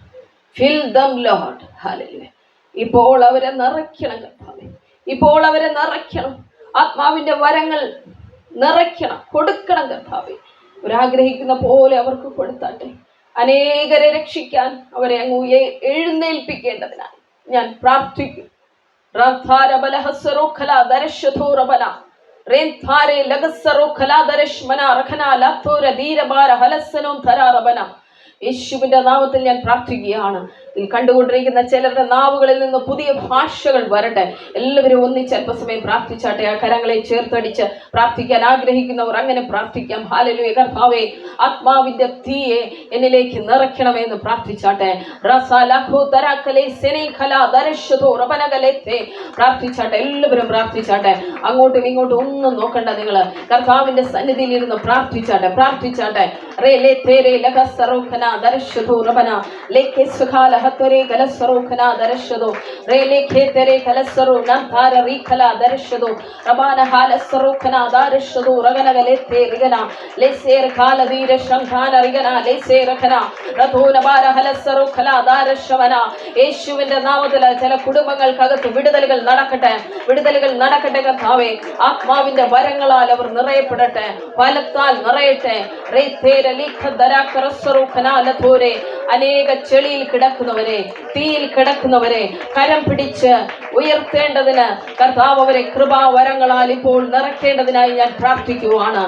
ഫിൽ ദം ലോർഡ്. ഹല്ലേലൂയ. ഇപ്പോൾ അവരെ നിറയ്ക്കണം കർത്താവേ. ഇപ്പോൾ അവരെ നിറയ്ക്കണം. ആത്മാവിൻ്റെ വരങ്ങൾ നിറയ്ക്കണം, കൊടുക്കണം കർത്താവേ. അവരാഗ്രഹിക്കുന്ന പോലെ അവർക്ക് കൊടുത്താട്ടെ. അനേകരെ രക്ഷിക്കാൻ അവരെ അങ്ങ് എഴുന്നേൽപ്പിക്കേണ്ടതിനായി ഞാൻ പ്രാർത്ഥിക്കും. യേശുവിന്റെ നാമത്തിൽ ഞാൻ പ്രാർത്ഥിക്കുകയാണ്. ഇതിൽ കണ്ടുകൊണ്ടിരിക്കുന്ന ചിലരുടെ നാവുകളിൽ നിന്ന് പുതിയ ഭാഷകൾ വരട്ടെ. എല്ലാവരും ഒന്നിച്ച് അല്പസമയം പ്രാർത്ഥിച്ചാട്ടെ. ആ കരങ്ങളെ ചേർത്തടിച്ച് പ്രാർത്ഥിക്കാൻ ആഗ്രഹിക്കുന്നവർ അങ്ങനെ പ്രാർത്ഥിക്കാം. ഹല്ലേലൂയ. കർത്താവേ, ആത്മാവിന്റെ തീയെ എന്നിലേക്ക് നിറയ്ക്കണമെന്ന് പ്രാർത്ഥിച്ചാട്ടെ. പ്രാർത്ഥിച്ചാട്ടെ. എല്ലാവരും പ്രാർത്ഥിച്ചാട്ടെ. അങ്ങോട്ടും ഇങ്ങോട്ടും ഒന്നും നോക്കണ്ട. നിങ്ങൾ കർത്താവിന്റെ സന്നിധിയിൽ ഇരുന്ന് പ്രാർത്ഥിച്ചാട്ടെ. പ്രാർത്ഥിച്ചാട്ടെ. ഹത്വരെ കലസറോഖന ദർശദോ റേലേഖേ തെരെ കലസറോ നംധാര റീഖല ദർശദോ റബാന ഹാലസറോഖന ദർശദോ റഗനഗലെ തെരിഗന ലേസേർ കാലദീര ശംഖാന റിഗന ലേസേരഖന റതോനബാര ഹലസറോഖല ദർശവന. യേശുവിന്റെ നാമത്തിൽ ചില കുടുംബങ്ങൾക്കകത്ത് വിടുതലുകൾ നടക്കട്ടെ കർത്താവേ. ആത്മാവിന്റെ വരങ്ങളാൽ അവർ നിറയപ്പെടട്ടെ, ഫലത്താൽ നിറയട്ടെ. അനേക ചെളിയിൽ കിടക്കുന്നവരെ, തീയിൽ കിടക്കുന്നവരെ കരം പിടിച്ച് ഉയർത്തേണ്ടതിന് കർത്താവ് അവരെ കൃപാവരങ്ങളാൽ ഇപ്പോൾ നിറയ്ക്കേണ്ടതിനായി ഞാൻ പ്രാർത്ഥിക്കുവാണ്.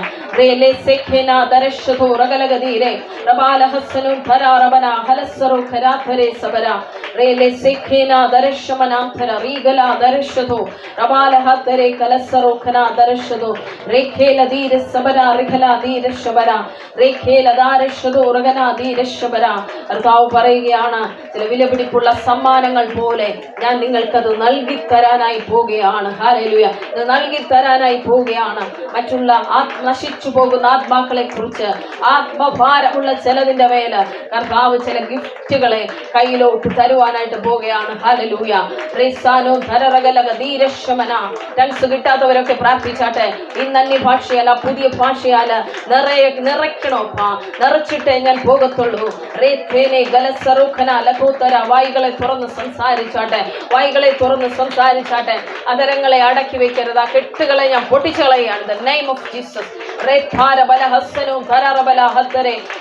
കർത്താവ് പറയുകയാണ്, ചില വിലപിടിപ്പുള്ള സമ്മാനങ്ങൾ പോലെ ഞാൻ നിങ്ങൾക്കത് നൽകി തരാനായി പോവുകയാണ്. ഹല്ലേലൂയ. നൽകി തരാനായി പോവുകയാണ്. മറ്റുള്ള നശിച്ചു പോകുന്ന ആത്മാക്കളെ കുറിച്ച്, ആത്മഭാരമുള്ള ചിലതിന്റെ മേല് കർത്താവ് ചില ഗിഫ്റ്റുകളെ കയ്യിലോട്ട് തരുവാനായിട്ട് പോവുകയാണ്. ഹല്ലേലൂയ. ടങ്സ് കിട്ടാത്തവരൊക്കെ പ്രാർത്ഥിച്ചാട്ടെ. ഇന്ന് അന്യഭാഷയല്ല, പുതിയ ഭാഷയാല് നിറയ്ക്കണോപ്പാ, നിറച്ചിട്ടേ ഞാൻ പോകത്തുള്ളൂ. വായികളെ തുറന്ന് സംസാരിച്ചാട്ടെ. അതരങ്ങളെ അടക്കി വെക്കരുത്. ആ കെട്ടുകളെ ഞാൻ പൊട്ടിച്ചു കളയാണ്. Name of Jesus.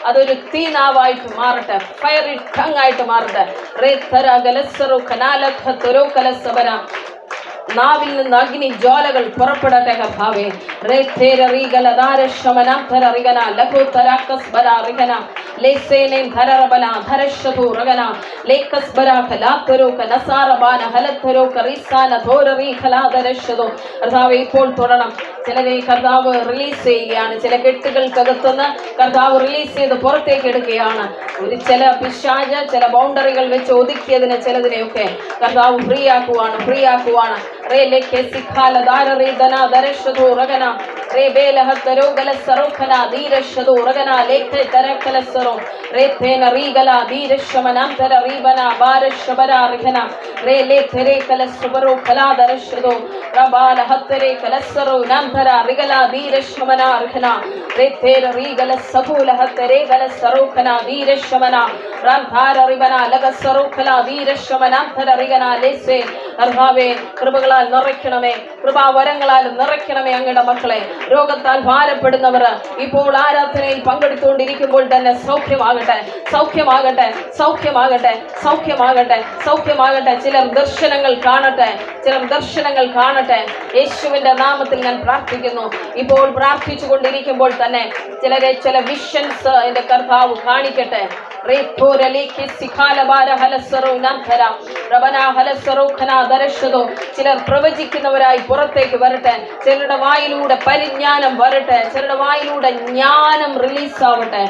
അതൊരു തീനാവായിട്ട് മാറട്ടെ, ഫയറി ടങ് ആയിട്ട് മാറട്ടെ. നാവിൽ നിന്ന് അഗ്നി ജ്വാലകൾ പുറപ്പെടട്ടെ കർത്താവേ. ഇപ്പോൾ തുടരണം. ചിലരെ കർത്താവ് റിലീസ് ചെയ്യുകയാണ്. ചില കെട്ടുകൾക്കകത്തുനിന്ന് കർത്താവ് റിലീസ് ചെയ്ത് പുറത്തേക്ക് എടുക്കുകയാണ്. ചില പിശാച് ചില ബൗണ്ടറികൾ വെച്ച് ഒതുക്കിയതിനെ ചിലതിനെയൊക്കെ കർത്താവ് ഫ്രീ ആക്കുവാണ്. കൃപകളാൽ നിറയ്ക്കണമേ, കൃപാവരങ്ങളാൽ നിറയ്ക്കണമേ അങ്ങയുടെ മക്കളെ. രോഗത്താൽ ഭാരപ്പെടുന്നവർ ഇപ്പോൾ ആരാധനയിൽ പങ്കെടുത്തുകൊണ്ടിരിക്കുമ്പോൾ തന്നെ സൗഖ്യമാകട്ടെ. ചിലർ ദർശനങ്ങൾ കാണട്ടെ. യേശുവിന്റെ നാമത്തിൽ ഞാൻ പ്രാർത്ഥിക്കുന്നു. ഇപ്പോൾ പ്രാർത്ഥിച്ചു കൊണ്ടിരിക്കുമ്പോൾ തന്നെ ചില വിഷൻസ് എന്റെ കർത്താവ് കാണിക്കട്ടെ. ചിലർ പ്രവചിക്കുന്നവരായി പുറത്തേക്ക് വരട്ടെ. ചിലരുടെ വായിലൂടെ പരിജ്ഞാനം വരട്ടെ. ചിലരുടെ വായിലൂടെ ജ്ഞാനം റിലീസ് ആവട്ടെ.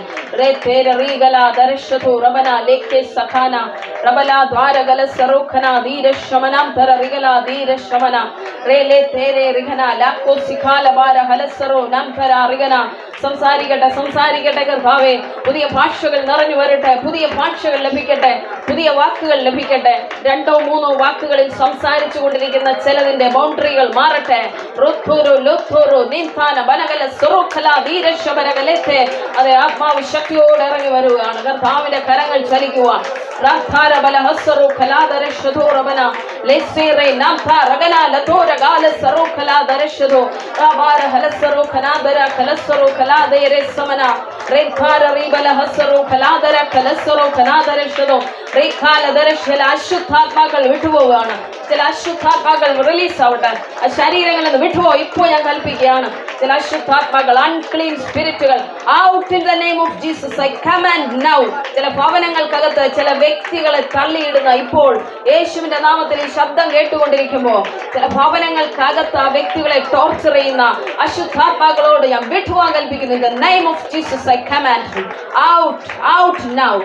സംസാരിക്കട്ടെ കർത്താവേ. പുതിയ ഭാഷകൾ നിറഞ്ഞു വരട്ടെ, പുതിയ ഭാഷകൾ ലഭിക്കട്ടെ, പുതിയ വാക്കുകൾ ലഭിക്കട്ടെ. 2-3 വാക്കുകളിൽ സംസാരിച്ചു കൊണ്ടിരിക്കുന്ന ചിലതിന്റെ ബൗണ്ടറികൾ മാറട്ടെ. അതെ, ആത്മാവ് ശക്തിയോടെ ഇറങ്ങി വരുകയാണ്. കർത്താവിന്റെ കരങ്ങൾ ചലിക്കുവാൻ അശുദ്ധാത്മാക്കൾ വിട്ടുപോവുകയാണ്. ചില അശുദ്ധാത്മാക്കൾ റിലീസ് ആവട്ടെ. ആ ശരീരങ്ങളിൽ നിന്ന് വിട്ടുപോ. ഇപ്പോൾ ഞാൻ കൽപ്പിക്കുകയാണ്, ചില അശുദ്ധാത്മാക്കൾ, അൺക്ലീൻ സ്പിരിറ്റുകൾ, out in the name of Jesus I command now. ചില ഭവനങ്ങൾക്കകത്ത് ചില വ്യക്തികളെ തള്ളിയിടുന്ന, ഇപ്പോൾ യേശുവിന്റെ നാമത്തിൽ ഈ ശബ്ദം കേട്ടുകൊണ്ടിരിക്കുമ്പോൾ ചില ഭവനങ്ങൾക്കകത്ത് ആ വ്യക്തികളെ ടോർച്ചർ ചെയ്യുന്ന അശുദ്ധാത്മാക്കളോട് ഞാൻ വിട്ടുപോകാൻ കൽപ്പിക്കുന്നു. In the name of Jesus I command out now.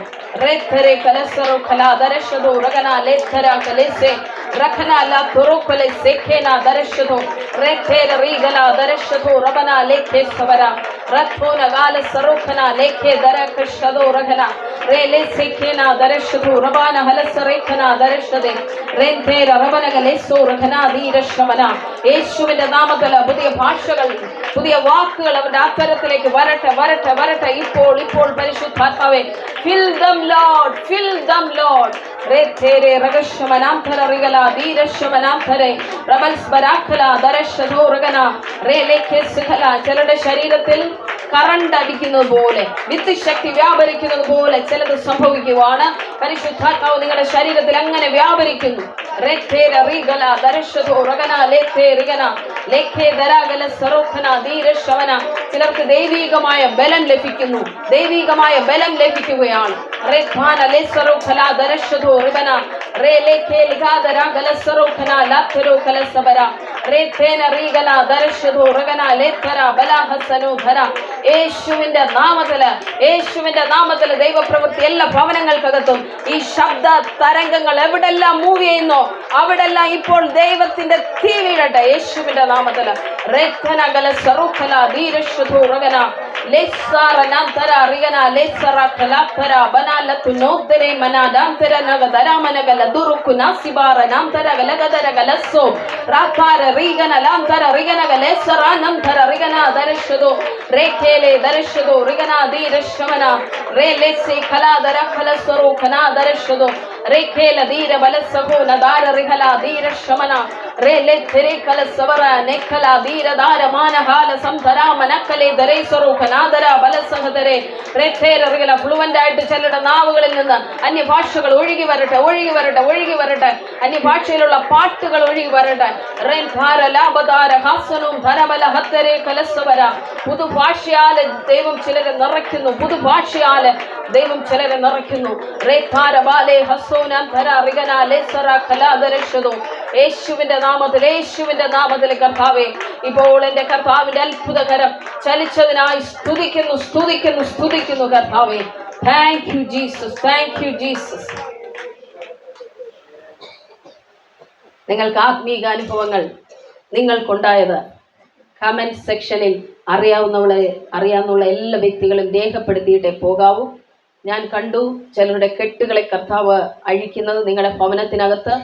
रखना ला तुरुकले सेखेना दर्शतो रेथेर रीगला दर्शतो रबना लेखे सबरा रथो नगाल सरोखना लेखे दरक शदो रखना Rele sekena dareshadu rabana halasarekana dareshade rentera rabanagaleso rakana dirashamana യേശുവിന്റെ നാമത്തിൽ പുതിയ ഭാഷകൾ പുതിയ വാക്കുകൾ അവരുടെ ആത്മരത്തിലേക്ക് വരട്ടെ വരട്ടെ വരട്ടെ ഇപ്പോൾ ഇപ്പോൾ പരിശുദ്ധാത്മാവേ fill them Lord fill them Lord retere ragashamanantara rigala dirashamanantare rabals barakala darashado ragana releke sikhala ചിലരുടെ ശരീരത്തിൽ കറണ്ട് അടിക്കുന്നത് പോലെ വിദ്യുശക്തി വ്യാപരിക്കുന്നത് പോലെ ചിലത് സംഭവിക്കുവാണ്. പരിശുദ്ധാത്മാവ് നിങ്ങളുടെ ശരീരത്തിൽ അങ്ങനെ വ്യാപരിക്കുന്നു. ചിലർക്ക് ദൈവികമായ ബലം ലഭിക്കുന്നു, ദൈവികമായ ബലം ലഭിക്കുകയാണ്. യേശുവിന്റെ നാമത്തില് ദൈവപ്രവൃത്തി എല്ലാ ഭവനങ്ങൾക്കകത്തും ഈ ശബ്ദ തരംഗങ്ങൾ എവിടെല്ലാം മൂവ് ചെയ്യുന്നോ അവിടെല്ലാം ഇപ്പോൾ ദൈവത്തിന്റെ തീ വീഴട്ടെ. യേശുവിന്റെ നാമത്തില് ഫ്ലുവന്റ് ആയിട്ട് ചിലരുടെ നാവുകളിൽ നിന്ന് അന്യഭാഷകൾ ഒഴുകി വരട്ടെ, ഒഴുകി വരട്ടെ, ഒഴുകി വരട്ടെ. അന്യഭാഷയിലുള്ള പാട്ടുകൾ ഒഴുകി വരട്ടെ. പുതുഭാഷയാല് ദൈവം ചിലരെ നിറയ്ക്കുന്നു, പുതുഭാഷയാല് ദൈവം ചിലരെ നിറയ്ക്കുന്നു. യേശുവിന്റെ നാമത്തിൽ, യേശുവിന്റെ നാമത്തിൽ കർത്താവേ, ഇപ്പോൾ എന്റെ കർത്താവിന്റെ അത്ഭുതകരം ചലിച്ചതിനായി സ്തുതിക്കുന്നു, സ്തുതിക്കുന്നു, സ്തുതിക്കുന്നു കർത്താവേ. Thank you Jesus, thank you Jesus. നിങ്ങൾക്ക് ആത്മീക അനുഭവങ്ങൾ നിങ്ങൾക്കുണ്ടായത് കമന്റ് സെക്ഷനിൽ അറിയാവുന്ന എല്ലാ വ്യക്തികളും രേഖപ്പെടുത്തിയിട്ടേ പോകാവൂ. ഞാൻ കണ്ടു ചിലരുടെ കെട്ടുകളെ കർത്താവ് അഴിക്കുന്നത്. നിങ്ങളുടെ ഭവനത്തിനകത്ത്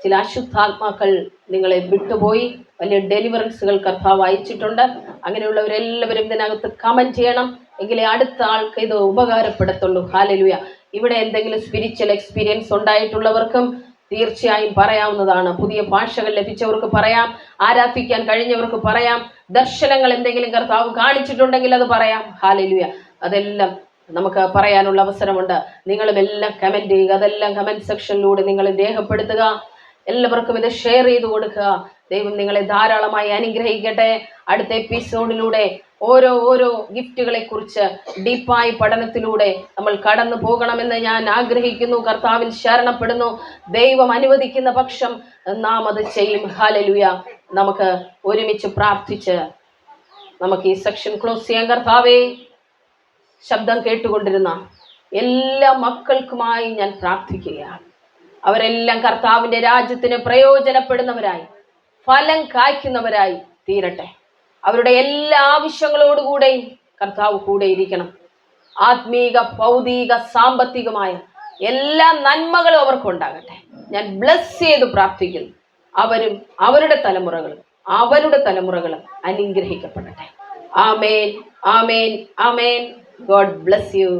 ചില അശുദ്ധാത്മാക്കൾ നിങ്ങളെ വിട്ടുപോയി, വലിയ ഡെലിവറൻസുകൾ കർത്താവ് അയച്ചിട്ടുണ്ട്. അങ്ങനെയുള്ളവരെല്ലാവരും ഇതിനകത്ത് കമന്റ് ചെയ്യണം, എങ്കിലേ അടുത്ത ആൾക്ക് ഇത് ഉപകാരപ്പെടത്തുള്ളൂ. ഹല്ലേലൂയ. ഇവിടെ എന്തെങ്കിലും സ്പിരിച്വൽ എക്സ്പീരിയൻസ് ഉണ്ടായിട്ടുള്ളവർക്കും തീർച്ചയായും പറയാവുന്നതാണ്. പുതിയ ഭാഷകൾ ലഭിച്ചവർക്ക് പറയാം, ആരാധിക്കാൻ കഴിഞ്ഞവർക്ക് പറയാം, ദർശനങ്ങൾ എന്തെങ്കിലും കർത്താവ് കാണിച്ചിട്ടുണ്ടെങ്കിൽ അത് പറയാം. ഹല്ലേലൂയ. അതെല്ലാം നമുക്ക് പറയാനുള്ള അവസരമുണ്ട്. നിങ്ങളും എല്ലാം കമന്റ് ചെയ്യുക, അതെല്ലാം കമന്റ് സെക്ഷനിലൂടെ നിങ്ങൾ രേഖപ്പെടുത്തുക. എല്ലാവർക്കും ഇത് ഷെയർ ചെയ്ത് കൊടുക്കുക. ദൈവം നിങ്ങളെ ധാരാളമായി അനുഗ്രഹിക്കട്ടെ. അടുത്ത എപ്പിസോഡിലൂടെ ഓരോ ഗിഫ്റ്റുകളെ കുറിച്ച് ഡീപ്പായി പഠനത്തിലൂടെ നമ്മൾ കടന്നു പോകണമെന്ന് ഞാൻ ആഗ്രഹിക്കുന്നു. കർത്താവിൽ ശരണപ്പെടുന്നു. ദൈവം അനുവദിക്കുന്ന പക്ഷം നാം അത് ചെയ്യും. ഹല്ലേലൂയ. നമുക്ക് ഒരുമിച്ച് പ്രാർത്ഥിച്ച് നമുക്ക് ഈ സെക്ഷൻ ക്ലോസ് ചെയ്യാം. കർത്താവേ, ശബ്ദം കേട്ടുകൊണ്ടിരുന്ന എല്ലാ മക്കൾക്കുമായി ഞാൻ പ്രാർത്ഥിക്കുകയാണ്. അവരെല്ലാം കർത്താവിന്റെ രാജ്യത്തിന് പ്രയോജനപ്പെടുന്നവരായി, ഫലം കായ്ക്കുന്നവരായി തീരട്ടെ. അവരുടെ എല്ലാ ആവശ്യങ്ങളോടുകൂടെയും കർത്താവ് കൂടെ ഇരിക്കണം. ആത്മീക, ഭൗതിക, സാമ്പത്തികമായ എല്ലാ നന്മകളും അവർക്കുണ്ടാകട്ടെ. ഞാൻ ബ്ലസ് ചെയ്ത് പ്രാർത്ഥിക്കുന്നു. അവരും അവരുടെ തലമുറകളും അനുഗ്രഹിക്കപ്പെടട്ടെ. ആമേൻ, ആമേൻ, ആമേൻ. God bless you.